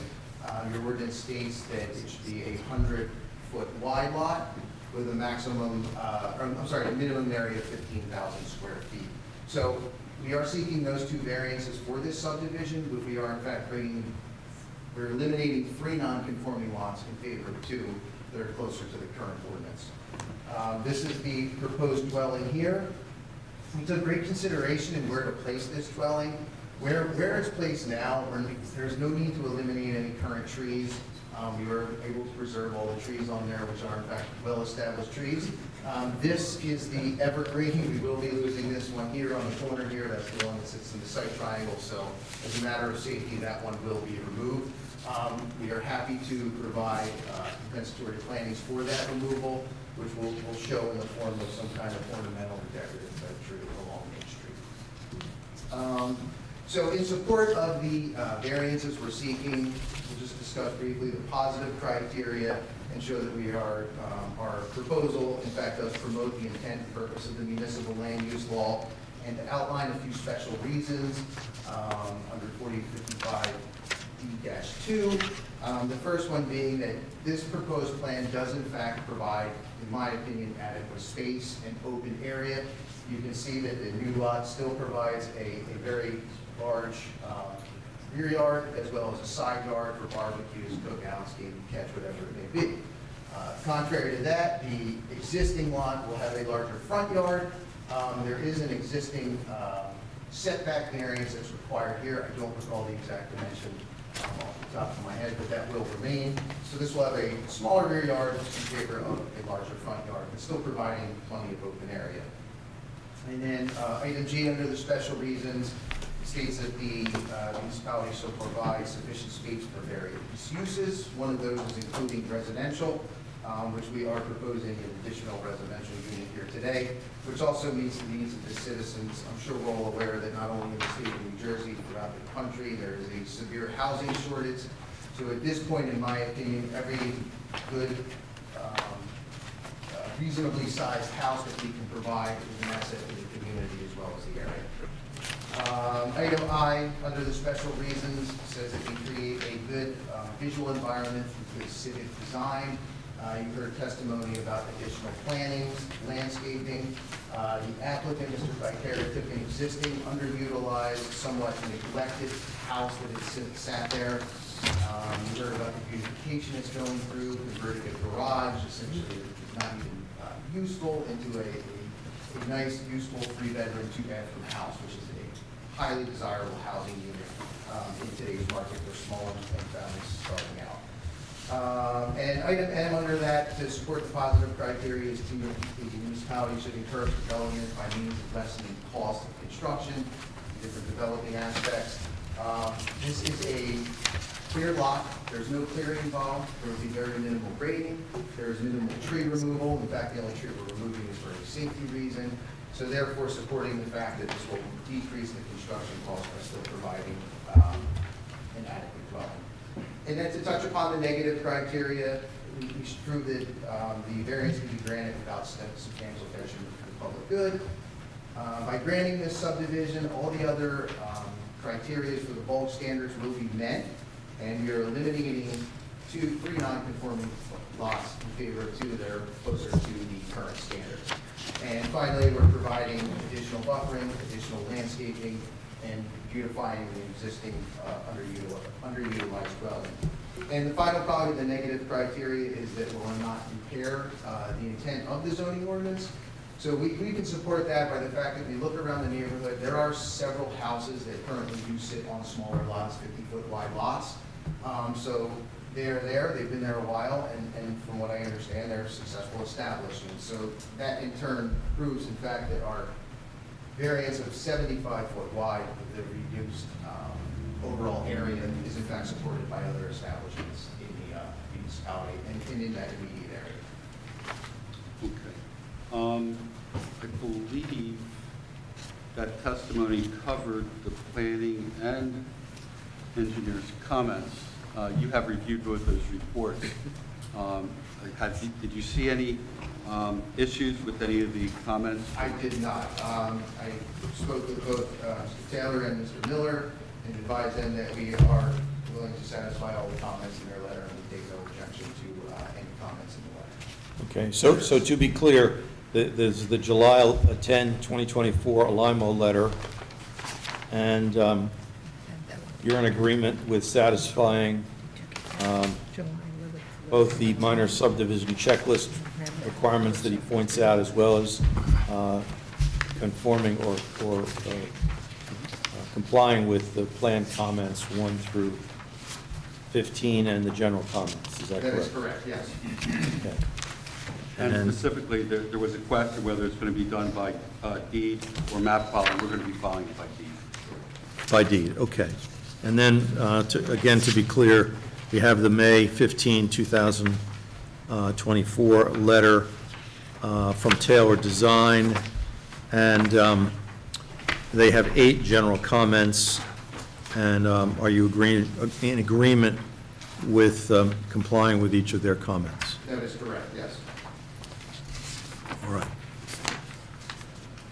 Your ordinance states that it should be a 100-foot wide lot with a maximum, a minimum area of 15,000 square feet. So we are seeking those 2 variances for this subdivision, but we are in fact we're eliminating 3 non-conforming lots in favor of 2 that are closer to the current ordinance. This is the proposed dwelling here. We took great consideration in where to place this dwelling. Where it's placed now, there's no need to eliminate any current trees. We were able to preserve all the trees on there, which are in fact well-established trees. This is the evergreen. We will be losing this one here on the corner here. That's the one that sits in the site triangle. So as a matter of safety, that one will be removed. We are happy to provide compensatory plantings for that removal, which we'll show in the form of some kind of ornamental or decorative tree along Main Street. So in support of the variances we're seeking, we'll just discuss briefly the positive criteria and show that our proposal, in fact, does promote the intent and purpose of the municipal land use law, and to outline a few special reasons under 4055D-2. The first one being that this proposed plan does in fact provide, in my opinion, adequate space and open area. You can see that the new lot still provides a very large rear yard as well as a side yard for barbecues, cookouts, game and catch, whatever it may be. Contrary to that, the existing lot will have a larger front yard. There is an existing setback variance that's required here. I don't recall the exact dimension off the top of my head, but that will remain. So this will have a smaller rear yard in favor of a larger front yard, but still providing plenty of open area. And then item G under the special reasons states that the municipality shall provide sufficient space for various uses. One of those is including residential, which we are proposing an additional residential unit here today, which also meets the needs of the citizens. I'm sure we're all aware that not only in the state of New Jersey, throughout the country, there is a severe housing shortage. So at this point, in my opinion, every good, reasonably sized house that we can provide is an asset to the community as well as the area. Item I, under the special reasons, says that we create a good visual environment through good civic design. You heard testimony about additional plannings, landscaping. The applicant, Mr. Vicari, took an existing, underutilized, somewhat neglected house that had sat there. You heard about the beautification it's going through, converting a garage, essentially not even useful, into a nice, useful 3-bedroom, 2-bathroom house, which is a highly desirable housing unit in today's market for smaller families starting out. And item M under that, to support the positive criteria, is the municipality should encourage development by means of lessening cost of construction, different developing aspects. This is a clear lot. There's no clearing involved. There will be very minimal grading. There is minimal tree removal. In fact, the only tree we're removing is for a safety reason. So therefore, supporting the fact that this will decrease the construction costs by still providing an adequate dwelling. And then to touch upon the negative criteria, we should prove that the variance can be granted without substantial detriment to the public good. By granting this subdivision, all the other criteria for the bulk standards will be met, and we are eliminating three non-conforming lots in favor of two that are closer to the current standards. And finally, we're providing additional buffering, additional landscaping, and beautifying the existing underutilized dwelling. And the final cog of the negative criteria is that we will not impair the intent of the zoning ordinance. So we can support that by the fact that we look around the neighborhood, there are several houses that currently do sit on smaller lots, 50-foot wide lots. So they're there, they've been there a while, and from what I understand, they're successful establishments. So that in turn proves, in fact, that our variance of 75-foot wide with the reduced overall area is in fact supported by other establishments in the municipality and in that immediate area. Okay. I believe that testimony covered the planning and engineer's comments. You have reviewed both those reports. Did you see any issues with any of the comments? I did not. I spoke with both Mr. Taylor and Mr. Miller and advised them that we are willing to satisfy all the comments in their letter, and we take no objection to any comments in the letter. Okay, so to be clear, there's the July 10, 2024 Alimo letter, and you're in agreement with satisfying both the minor subdivision checklist requirements that he points out, as well as conforming or complying with the plan comments 1 through 15 and the general comments. Is that correct? That is correct, yes. Okay. And specifically, there was a question whether it's going to be done by deed or map filing. We're going to be filing it by deed. By deed, okay. And then, again, to be clear, we have the May 15, 2024 letter from Taylor Design, and they have 8 general comments. And are you in agreement with complying with each of their comments? That is correct, yes. All right.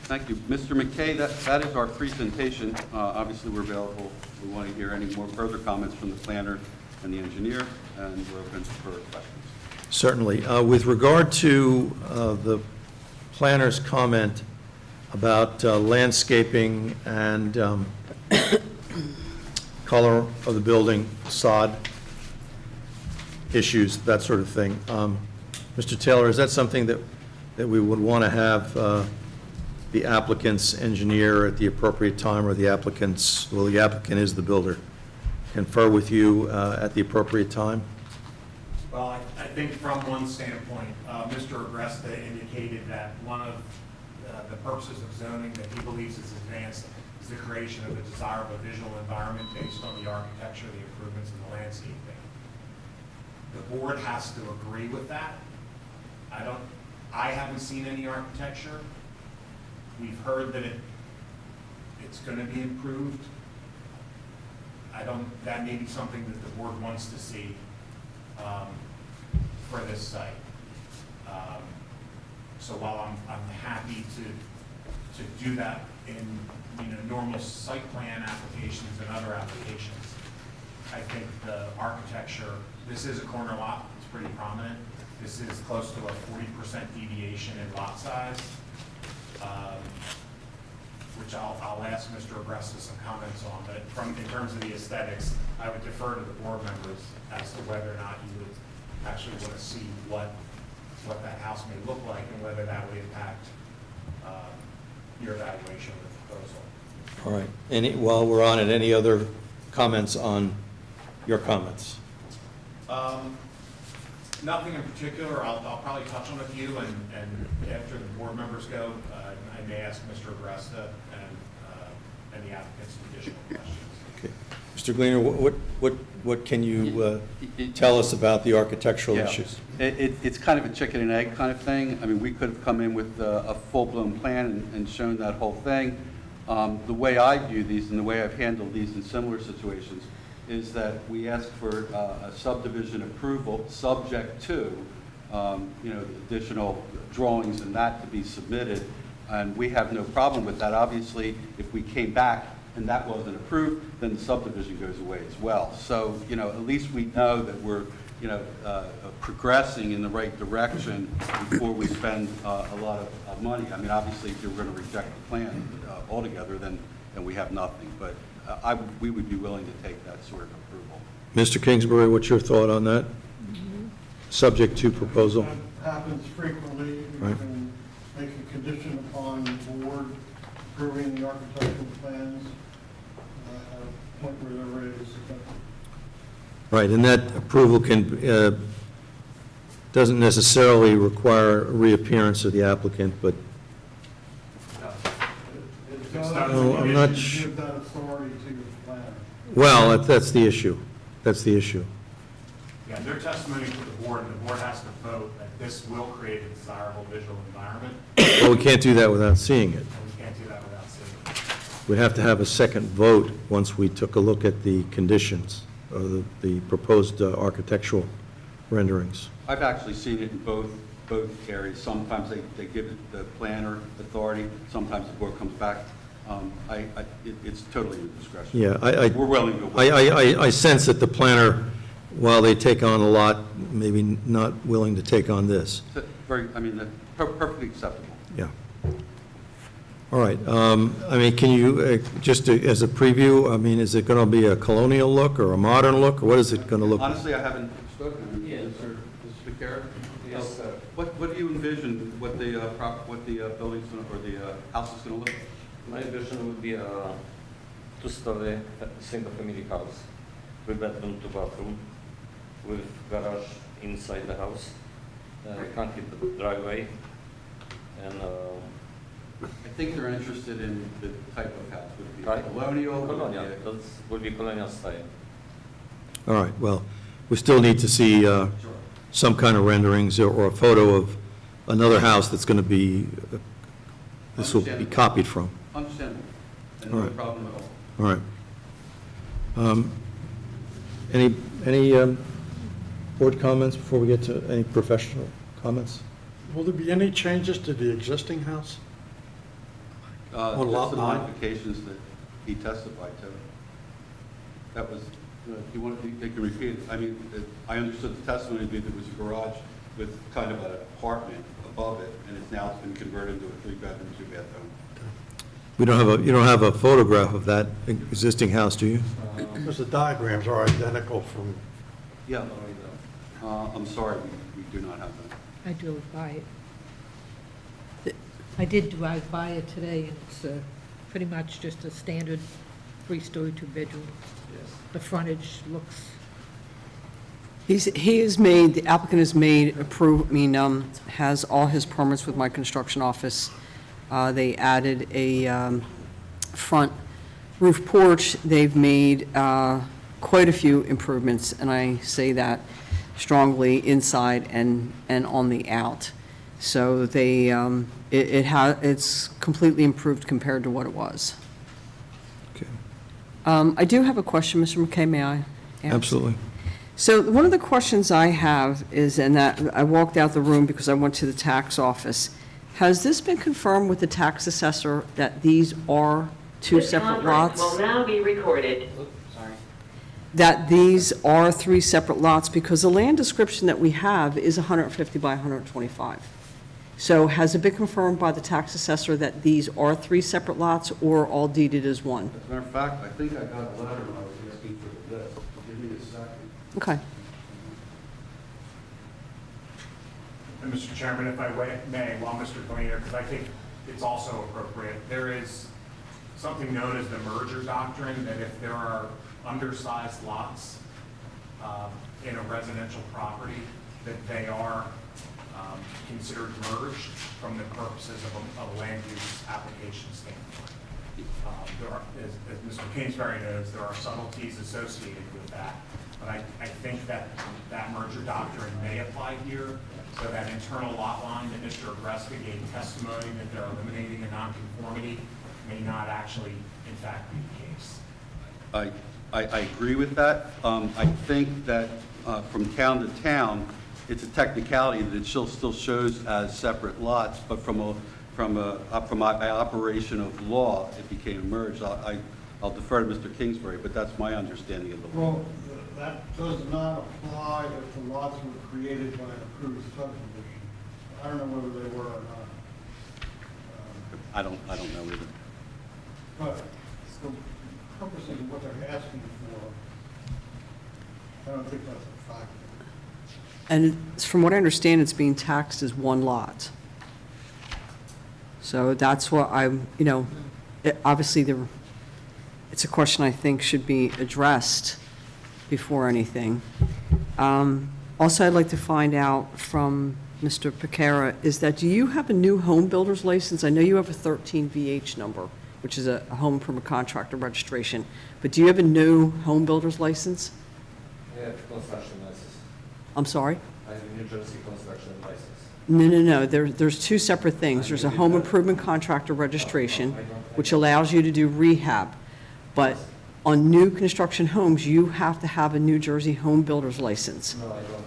Thank you. Mr. McKay, that is our presentation. Obviously, we're available. We want to hear any more further comments from the planner and the engineer, and we're open for questions. Certainly. With regard to the planner's comment about landscaping and color of the building, sod issues, that sort of thing, Mr. Taylor, is that something that we would want to have the applicant's engineer at the appropriate time, or the applicant is the builder, confer with you at the appropriate time? Well, I think from one standpoint, Mr. Agresta indicated that one of the purposes of zoning that he believes is advanced is the creation of a desirable visual environment based on the architecture, the improvements, and the landscaping. The board has to agree with that. I haven't seen any architecture. We've heard that it's going to be improved. That may be something that the board wants to see for this site. So while I'm happy to do that in normal site plan applications and other applications, I think the architecture, this is a corner lot, it's pretty prominent. This is close to a 40% deviation in lot size, which I'll ask Mr. Agresta some comments on. But in terms of the aesthetics, I would defer to the board members as to whether or not you would actually want to see what that house may look like and whether that would impact your evaluation of the proposal. All right. While we're on it, any other comments on your comments? Nothing in particular. I'll probably touch on a few, and after the board members go, I may ask Mr. Agresta any applicants with additional questions. Okay. Mr. Gleaner, what can you tell us about the architectural Yeah. issues? It's kind of a chicken and egg kind of thing. I mean, we could have come in with a full-blown plan and shown that whole thing. The way I view these and the way I've handled these in similar situations is that we ask for a subdivision approval subject to, additional drawings and that to be submitted. And we have no problem with that. Obviously, if we came back and that wasn't approved, then the subdivision goes away as well. So, at least we know that we're, progressing in the right direction before we spend a lot of money. I mean, obviously, if you're going to reject the plan altogether, then we have nothing. But we would be willing to take that sort of approval. Mr. Kingsbury, what's your thought on that? Subject to proposal? That happens frequently. You Right. can make a condition upon the board approving the architectural plans at a point where they're ready to submit. Right, and that approval doesn't necessarily require a reappearance of the applicant, but No, I'm not give that authority to the planner. well, that's the issue. That's the issue. Yeah, their testimony to the board, and the board has to vote that this will create a desirable visual environment, Well, we can't do that without seeing it. and we can't do that without seeing it. We'd have to have a second vote once we took a look at the conditions, or the proposed architectural renderings. I've actually seen it in both areas. Sometimes they give it the planner authority, sometimes the board comes back. It's totally your discretion. Yeah, We're willing to wait. I sense that the planner, while they take on a lot, maybe not willing to take on this. Perfectly acceptable. Yeah. All right. I mean, can you, just as a preview, I mean, is it going to be a colonial look or a modern look, or what is it going to look like? Honestly, I haven't spoken. Mr. Becerra? Yes. What do you envision, what the building's gonna, or the house is gonna look like? My vision would be a two-story single-family house, 3-bedroom, 2-bathroom, with garage inside the house, concrete driveway, and I think they're interested in the type of house. Would it be Right. colonial? colonial. That would be colonial style. All right, well, we still need to see some kind of renderings or a photo of another house that's going to be, this will be copied from. Understandable. And All no right. problem at all. All right. Any board comments before we get to any professional comments? Will there be any changes to the existing house? On Just lot the 9? modifications that he testified to. That was, if you want, they can repeat it. I mean, I understood the testimony to be that it was a garage with kind of an apartment above it, and it's now been converted into a 3-bedroom, 2-bathroom. You don't have a photograph of that existing house, do you? Because the diagrams are identical from, Yeah. I'm sorry, we do not have that. I drove by it. I did drive by it today, and it's pretty much just a standard 3-story, 2-bedroom. The frontage looks, The applicant has made, has all his permits with my construction office. They added a front roof porch. They've made quite a few improvements, and I say that strongly, inside and on the out. So it's completely improved compared to what it was. Okay. I do have a question, Mr. McKay, may I ask? Absolutely. So one of the questions I have is, and that I walked out the room because I went to the tax office, has this been confirmed with the tax assessor that these are two separate lots? Will now be recorded. That these are 3 separate lots? Because the land description that we have is 150 by 125. So has it been confirmed by the tax assessor that these are 3 separate lots or all deeded as one? As a matter of fact, I think I got a letter when I was asking for the list. Give me a second. Okay. And Mr. Chairman, if I may, while Mr. Gleaner, because I think it's also appropriate, there is something known as the merger doctrine, that if there are undersized lots in a residential property, that they are considered merged from the purposes of a land use application standpoint. There are, as Mr. Kingsbury knows, there are subtleties associated with that. But I think that that merger doctrine may apply here, so that internal lot line that Mr. Agresta gave testimony that they're eliminating a nonconformity may not actually, in fact, be the case. I agree with that. I think that from town to town, it's a technicality that it still shows as separate lots, but from my operation of law, it became merged. I'll defer to Mr. Kingsbury, but that's my understanding of the law. Well, that does not apply if the lots were created by an approved subdivision. I don't know whether they were or not. I don't know either. But the purpose of what they're asking for, I don't think that's a factor. And from what I understand, it's being taxed as one lot. So that's what I'm, obviously, it's a question I think should be addressed before anything. Also, I'd like to find out from Mr. Picara, is that, do you have a new home builder's license? I know you have a 13 VH number, which is a home permit contractor registration, but do you have a new home builder's license? I have construction license. I'm sorry? I have a New Jersey construction license. No. There's two separate things. There's a home improvement contractor registration, which allows you to do rehab. But on new construction homes, you have to have a New Jersey home builder's license. No, I don't have.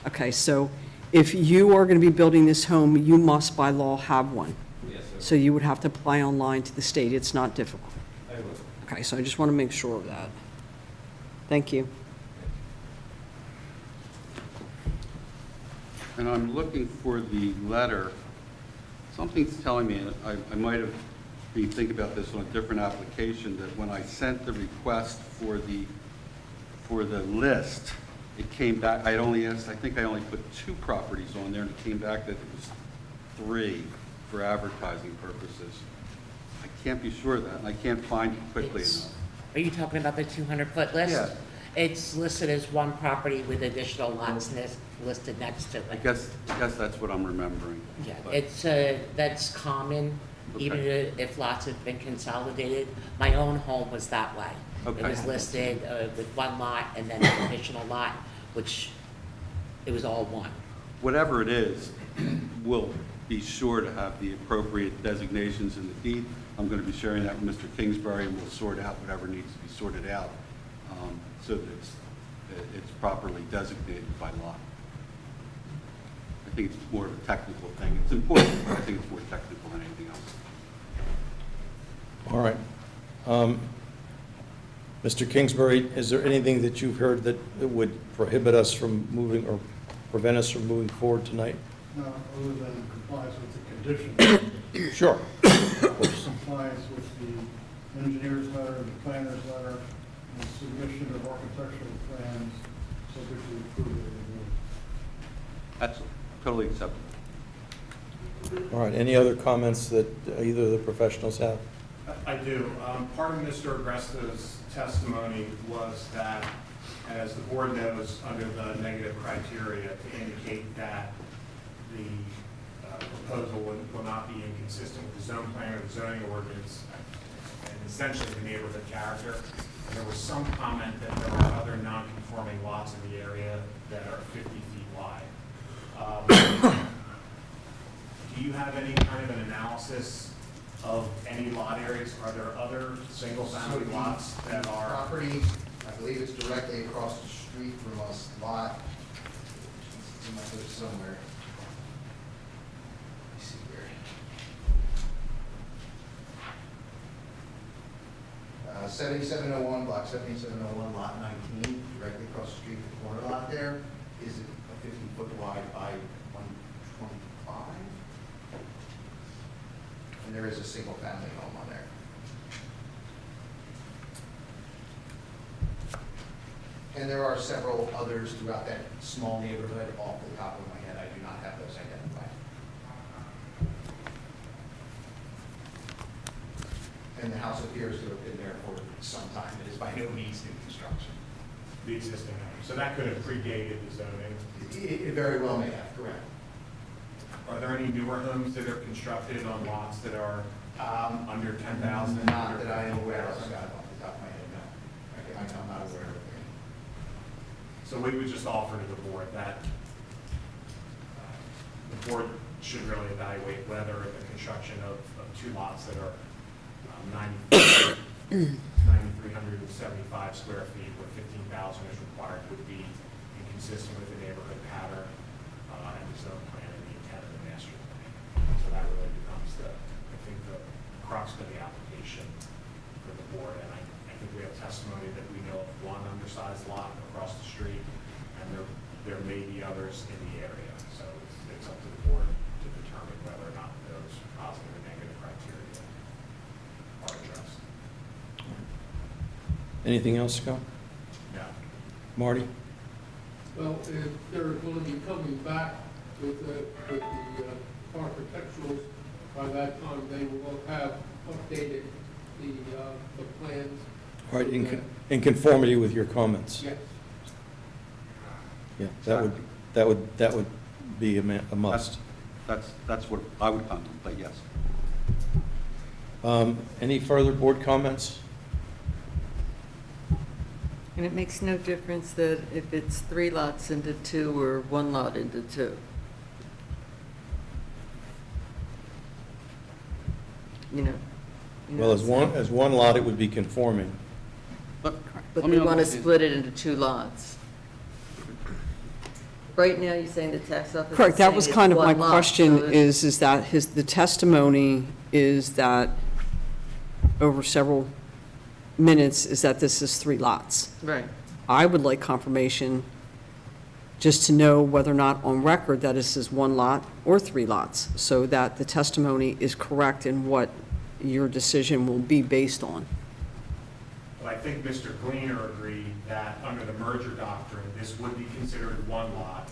Okay, so if you are going to be building this home, you must by law have one. Yes, sir. So you would have to apply online to the state. It's not difficult. I will. Okay, so I just want to make sure of that. Thank you. And I'm looking for the letter. Something's telling me, and I might have been thinking about this on a different application, that when I sent the request for the list, it came back, I think I only put 2 properties on there, and it came back that it was 3 for advertising purposes. I can't be sure of that, and I can't find it quickly enough. Are you talking about the 200-foot list? Yeah. It's listed as one property with additional lots listed next to it. I guess that's what I'm remembering. Yeah, But- it's, that's common, even Okay. if lots have been consolidated. My own home was that way. It Okay. was listed with one lot and then an additional lot, which it was all one. Whatever it is, we'll be sure to have the appropriate designations in the deed. I'm going to be sharing that with Mr. Kingsbury, and we'll sort out whatever needs to be sorted out so that it's properly designated by law. I think it's more of a technical thing. It's important, but I think it's more technical than anything else. All right. Mr. Kingsbury, is there anything that you've heard that would prohibit us from moving or prevent us from moving forward tonight? No, other than compliance with the conditions. Sure. Compliance with the engineer's letter, the planner's letter, and submission of architectural plans subject to approval of the board. That's totally acceptable. All right, any other comments that either of the professionals have? I do. Part of Mr. Agresta's testimony was that, as the board knows, under the negative criteria to indicate that the proposal will not be inconsistent with the zone plan or the zoning ordinance and essentially the neighborhood character. And there was some comment that there are other non-conforming lots in the area that are 50 feet wide. Do you have any kind of an analysis of any lot areas? Are there other single-family lots that are? Property, I believe it's directly across the street from us, lot, it's in my book somewhere. Let me see here. 7701, block 7701, lot 19, directly across the street, the corner lot there, is a 50-foot wide by 125. And there is a single-family home on there. And there are several others throughout that small neighborhood. Off the top of my head, I do not have those identified. And the house appears to have been there for some time. It is by no means new construction. The existing home. So that could have predated the zoning. It very well may have, correct. Are there any newer homes that are constructed on lots that are Under 10,000? Not that I am aware of, Scott, off the top of my head, no. I'm not aware of it. So we would just offer to the board that the board should really evaluate whether the construction of two lots that are 9,375 square feet where 15,000 is required would be inconsistent with the neighborhood pattern and the zone plan and the intent of the master plan. So that really becomes I think, the crux of the application for the board. And I think we have testimony that we know of one undersized lot across the street, and there may be others in the area. So it's up to the board to determine whether or not those positive or negative criteria are addressed. Anything else, Scott? No. Marty? Well, if they're going to be coming back with the architecturals, by that time, they will have updated the plans. All right, in conformity with your comments? Yes. Yeah, that would be a must. That's what I would contemplate, yes. Any further board comments? And it makes no difference that if it's 3 lots into 2 or 1 lot into 2. You know. Well, as one lot, it would be conforming. But we want to split it into 2 lots. Right now, you're saying the tax office is Correct, that saying was it's kind of my 1 lot, question, so is that the testimony is that over several minutes is that this is 3 lots. Right. I would like confirmation just to know whether or not on record that this is 1 lot or 3 lots, so that the testimony is correct in what your decision will be based on. Well, I think Mr. Gleaner agreed that under the merger doctrine, this would be considered 1 lot.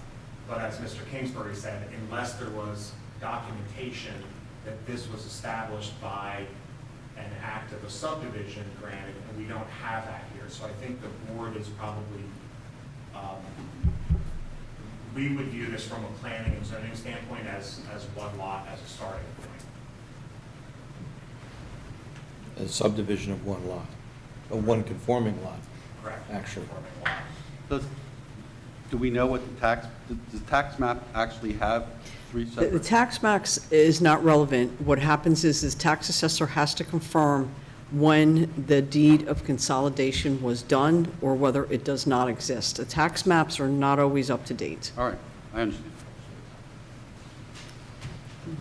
But as Mr. Kingsbury said, unless there was documentation that this was established by an act of a subdivision granted, and we don't have that here. So I think the board is probably, we would view this from a planning and zoning standpoint as 1 lot as a starting point. A subdivision of 1 lot, a 1 conforming lot. Correct. Actually. Conforming lot. Do we know what does the tax map actually have 3 separate? The tax max is not relevant. What happens is tax assessor has to confirm when the deed of consolidation was done or whether it does not exist. The tax maps are not always up to date. All right, I understand.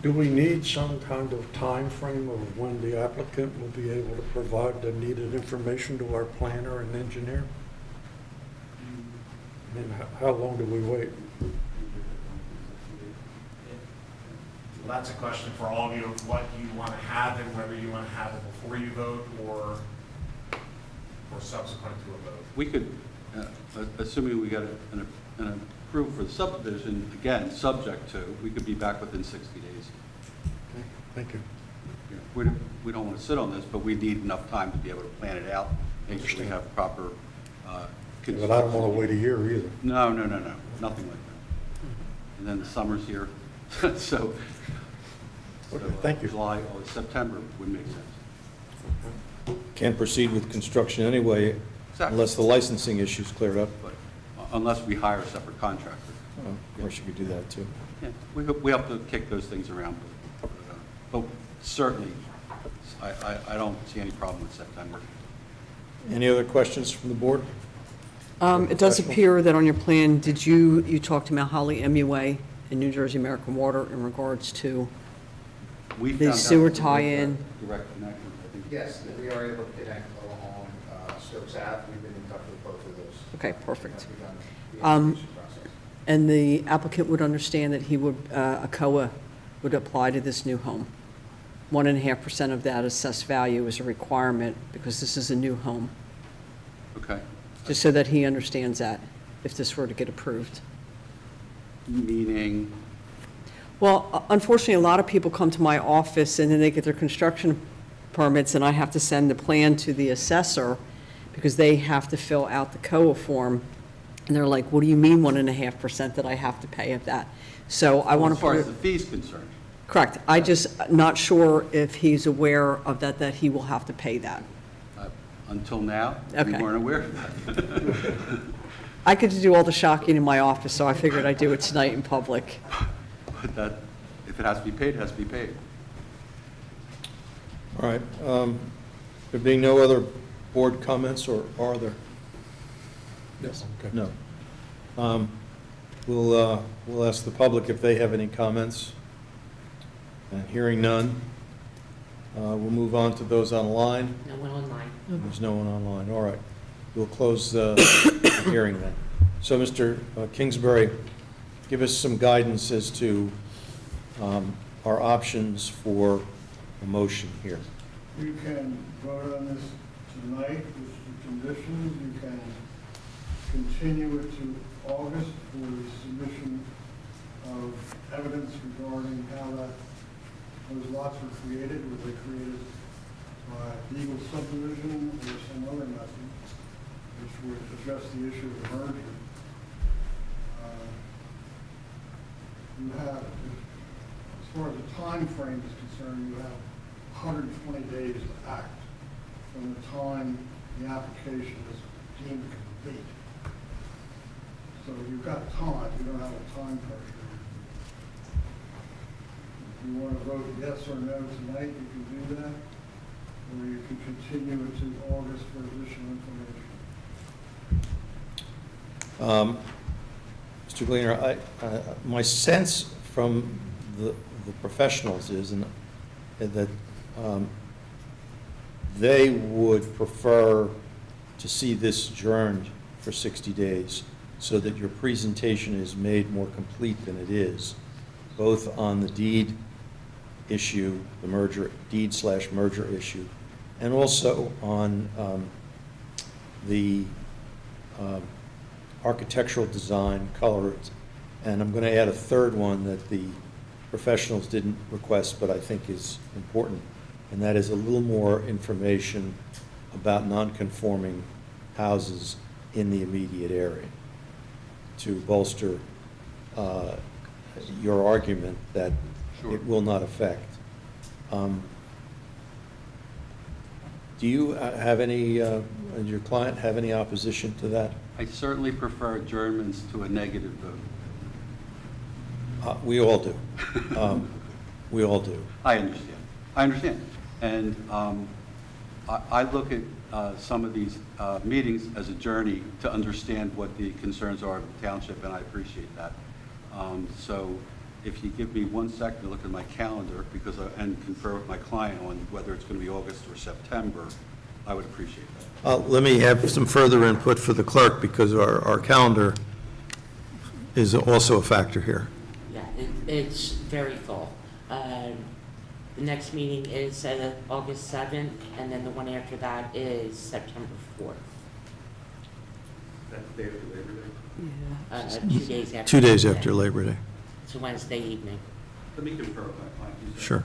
Do we need some kind of time frame of when the applicant will be able to provide the needed information to our planner and engineer? I mean, how long do we wait? Well, that's a question for all of you, of what you want to have and whether you want to have it before you vote or subsequent to a vote. We could, assuming we got an approval for the subdivision, again, subject to, we could be back within 60 days. Okay, thank you. We don't want to sit on this, but we need enough time to be able to plan it out, make sure we have proper. But I don't want to wait a year either. No, nothing like that. And then the summer's here, so. Okay, thank you. July or September would make sense. Can't proceed with construction anyway unless the licensing issue's cleared up. But unless we hire a separate contractor. Of course, you could do that, too. Yeah, we have to kick those things around, but certainly, I don't see any problem with September. Any other questions from the board? It does appear that on your plan, you talked to Mount Holly MUA and New Jersey American Water in regards to We the found out sewer that tie-in? Direct connection, I think. Yes, that we are able to connect along Stokes Ave. We've been in touch with both of those. Okay, perfect. We've done the Um, application process. And the applicant would understand that he would, a COA would apply to this new home. 1.5% of that assessed value is a requirement because this is a new home. Okay. Just so that he understands that, if this were to get approved. Meaning, Well, unfortunately, a lot of people come to my office and then they get their construction permits and I have to send the plan to the assessor because they have to fill out the COA form. And they're like, what do you mean 1.5% that I have to pay of that? So I want as to far put as the fee's concerned. Correct. I just not sure if he's aware of that he will have to pay that. Until now, we Okay. weren't aware of that. I get to do all the shocking in my office, so I figured I'd do it tonight in public. But that, if it has to be paid, it has to be paid. All right. There being no other board comments, or are there? Yes. Okay. No. We'll ask the public if they have any comments. And hearing none, we'll move on to those online. No one online. There's no one online. All right. We'll close the hearing then. So, Mr. Kingsbury, give us some guidance as to our options for a motion here. You can vote on this tonight with the conditions. You can continue it to August for the submission of evidence regarding how those lots were created. Were they created by legal subdivision or some other method, which would address the issue of the merger? You have, as far as the time frame is concerned, you have 120 days to act from the time the application is deemed complete. So you've got time, you don't have a time pressure. If you want to vote yes or no tonight, you can do that, or you can continue it to August for additional information. Mr. Gleaner, my sense from the professionals is that they would prefer to see this adjourned for 60 days so that your presentation is made more complete than it is, both on the deed issue, the merger, deed/merger issue, and also on the architectural design, colors, and I'm going to add a third one that the professionals didn't request, but I think is important, and that is a little more information about non-conforming houses in the immediate area to bolster your argument that it will not affect. Do you have any, does your client have any opposition to that? I certainly prefer adjournments to a negative vote. We all do. We all do. I understand. And I look at some of these meetings as a journey to understand what the concerns are of the township, and I appreciate that. So if you give me 1 second to look at my calendar and confer with my client on whether it's going to be August or September, I would appreciate that. Let me have some further input for the clerk, because our calendar is also a factor here. Yeah, it's very full. The next meeting is August 7th, and then the one after that is September 4th. That's the day after Labor Day? 2 days after. 2 days Labor after Day. Labor Day. It's a Wednesday evening. Let me confer with my client. Sure.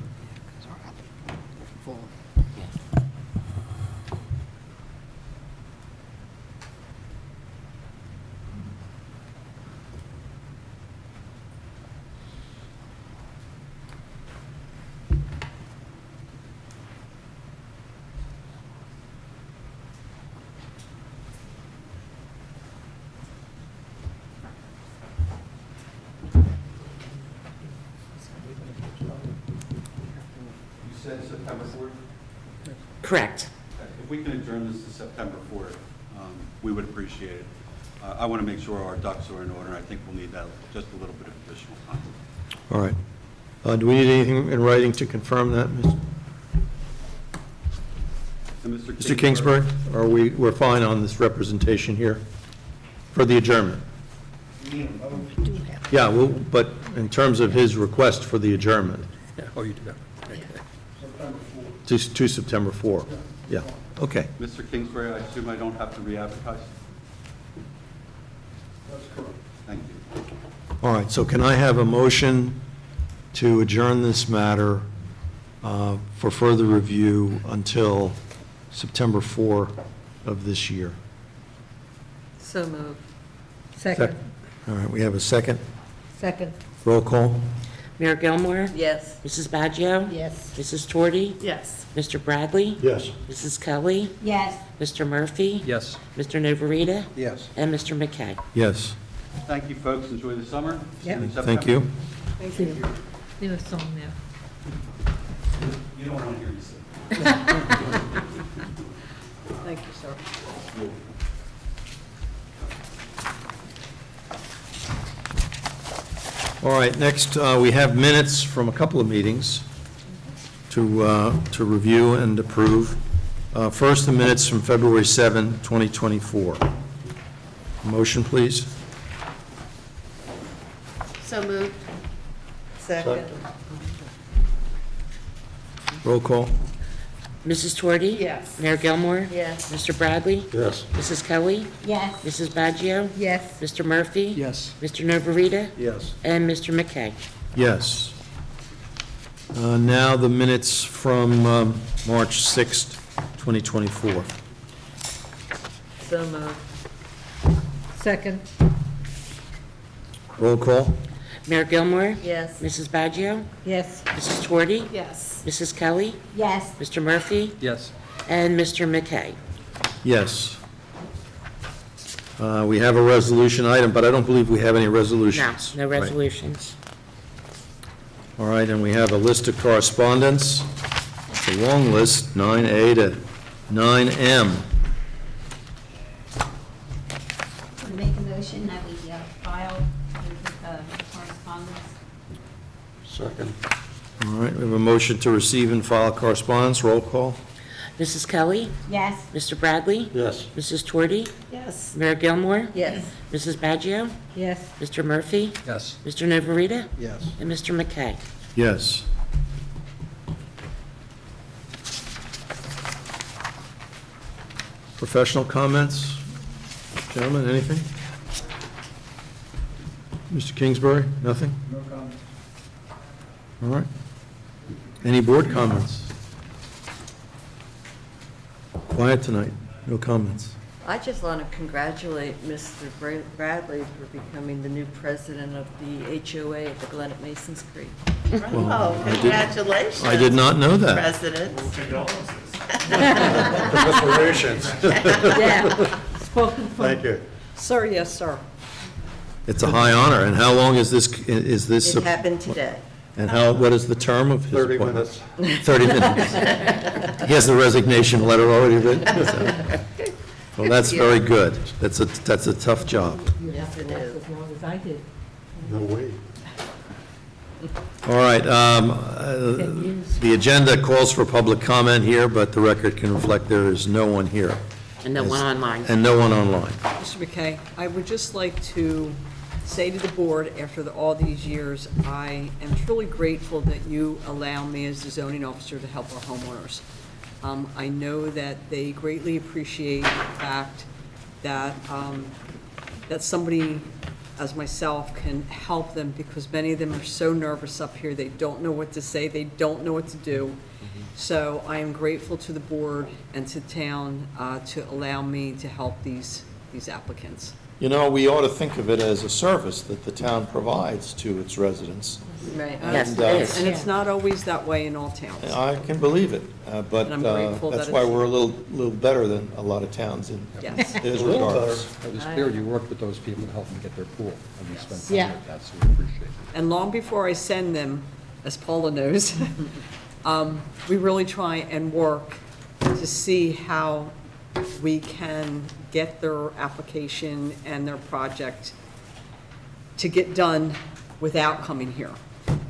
You said September 4th? Correct. If we can adjourn this to September 4th, we would appreciate it. I want to make sure our ducks are in order, and I think we'll need that, just a little bit of additional time. All right. Do we need anything in writing to confirm that, And Mr. Kingsbury? We're fine on this representation here for the adjournment? Yeah, well, but in terms of his request for the adjournment. Oh, you do that. September 4th. To September 4. Yeah, okay. Mr. Kingsbury, I assume I don't have to re-advertise? That's correct. Thank you. All right, so can I have a motion to adjourn this matter for further review until September 4 of this year? So moved. Second. All right, we have a second. Second. Roll call. Mayor Gilmore? Yes. Mrs. Baggio? Yes. Mrs. Torty? Yes. Mr. Bradley? Yes. Mrs. Kelly? Yes. Mr. Murphy? Yes. Mr. Novarita? Yes. And Mr. McKay? Yes. Thank you, folks. Enjoy the summer. Yep. See in Thank September. you. Thank you. There's a song there. You don't want to hear me sing. Thank you, sir. All right, next, we have minutes from a couple of meetings to review and approve. First, the minutes from February 7, 2024. Motion, please. So moved. Second. Roll call. Mrs. Torty? Yes. Mayor Gilmore? Yes. Mr. Bradley? Yes. Mrs. Kelly? Yes. Mrs. Baggio? Yes. Mr. Murphy? Yes. Mr. Novarita? Yes. And Mr. McKay? Yes. Now the minutes from March 6th, 2024. So moved. Second. Roll call. Mayor Gilmore? Yes. Mrs. Baggio? Yes. Mrs. Torty? Yes. Mrs. Kelly? Yes. Mr. Murphy? Yes. And Mr. McKay? Yes. We have a resolution item, but I don't believe we have any No, resolutions. no Right. resolutions. All right, and we have a list of correspondence. It's a long list, 9A to 9M. Make a motion that we file correspondence. Second. All right, we have a motion to receive and file correspondence. Roll call. Mrs. Kelly? Yes. Mr. Bradley? Yes. Mrs. Torty? Yes. Mayor Gilmore? Yes. Mrs. Baggio? Yes. Mr. Murphy? Yes. Mr. Novarita? Yes. And Mr. McKay? Yes. Professional comments? Gentlemen, anything? Mr. Kingsbury, nothing? No comment. All right. Any board comments? Quiet tonight, no comments. I just want to congratulate Mr. Bradley for becoming the new president of the HOA at the Glen at Masons Creek. Oh, congratulations. I did not know that. President. Congratulations. Yeah. Spoken from. Thank you. Sir, yes, sir. It's a high honor, and how long is this, It happened today. And what is the term of his 30 appointment? minutes. 30 minutes. He has the resignation letter already written? So- Well, that's very good. That's a tough job. Yes, it is. As long as I did. No way. All right, the agenda calls for public comment here, but the record can reflect there is no one here. And no one online. And no one online. Mr. McKay, I would just like to say to the board, after all these years, I am truly grateful that you allow me as the zoning officer to help our homeowners. I know that they greatly appreciate the fact that, that somebody as myself can help them, because many of them are so nervous up here, they don't know what to say, they don't know what to do. So I am grateful to the board and to town to allow me to help these applicants. You know, we ought to think of it as a service that the town provides to its residents. Right. Yes, And, it is. And it's not always that way in all towns. I can believe it, but And I'm grateful that's that why it's- we're a little better than a lot of towns in Yes. his A little regards. It was clear you worked with those people to help them get their pool, and we spent time Yeah. with that, so we appreciate it. And long before I send them, as Paula knows, we really try and work to see how we can get their application and their project to get done without coming here.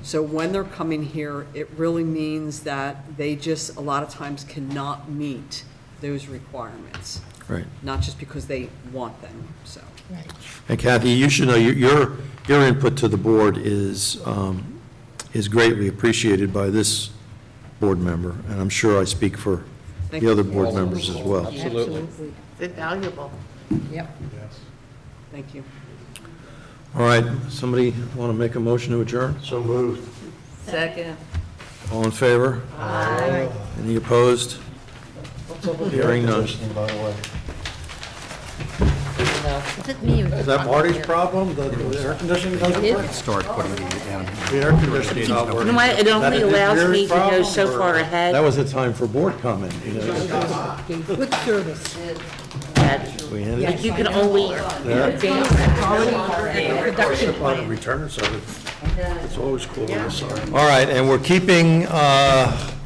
So when they're coming here, it really means that they just, a lot of times, cannot meet those requirements. Right. Not just because they want them, so. Right. And Kathy, you should know, your input to the board is greatly appreciated by this board member, and I'm sure I speak for Thank the you. other board members as well. Absolutely. It's invaluable. Yep. Thank you. All right, somebody want to make a motion to adjourn? So moved. Second. All in favor? Aye. Any opposed? What's up with the Hearing air none. conditioning, by the way? No. Is it me or? Is that Marty's problem, that the air conditioning doesn't It work? is. Start putting the, The air conditioning's not You working. know what, it Is that only an allows me engineering to go problem, so or- far That ahead. was the time for board comment, you know. Gave good service. that We handed Like you can only Yeah. advance that Production On the plan. return, so it's always cool on the side. All right, and we're keeping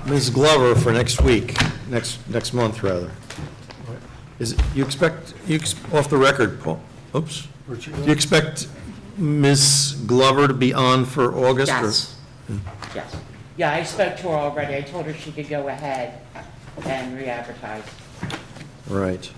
Ms. Glover for next week, next month, rather. You expect, off the record, Paul, oops. Do you expect Ms. Glover to be on for August? or- Yes. Yes. Yeah, I spoke to her already. I told her she could go ahead and re-advertise. Right.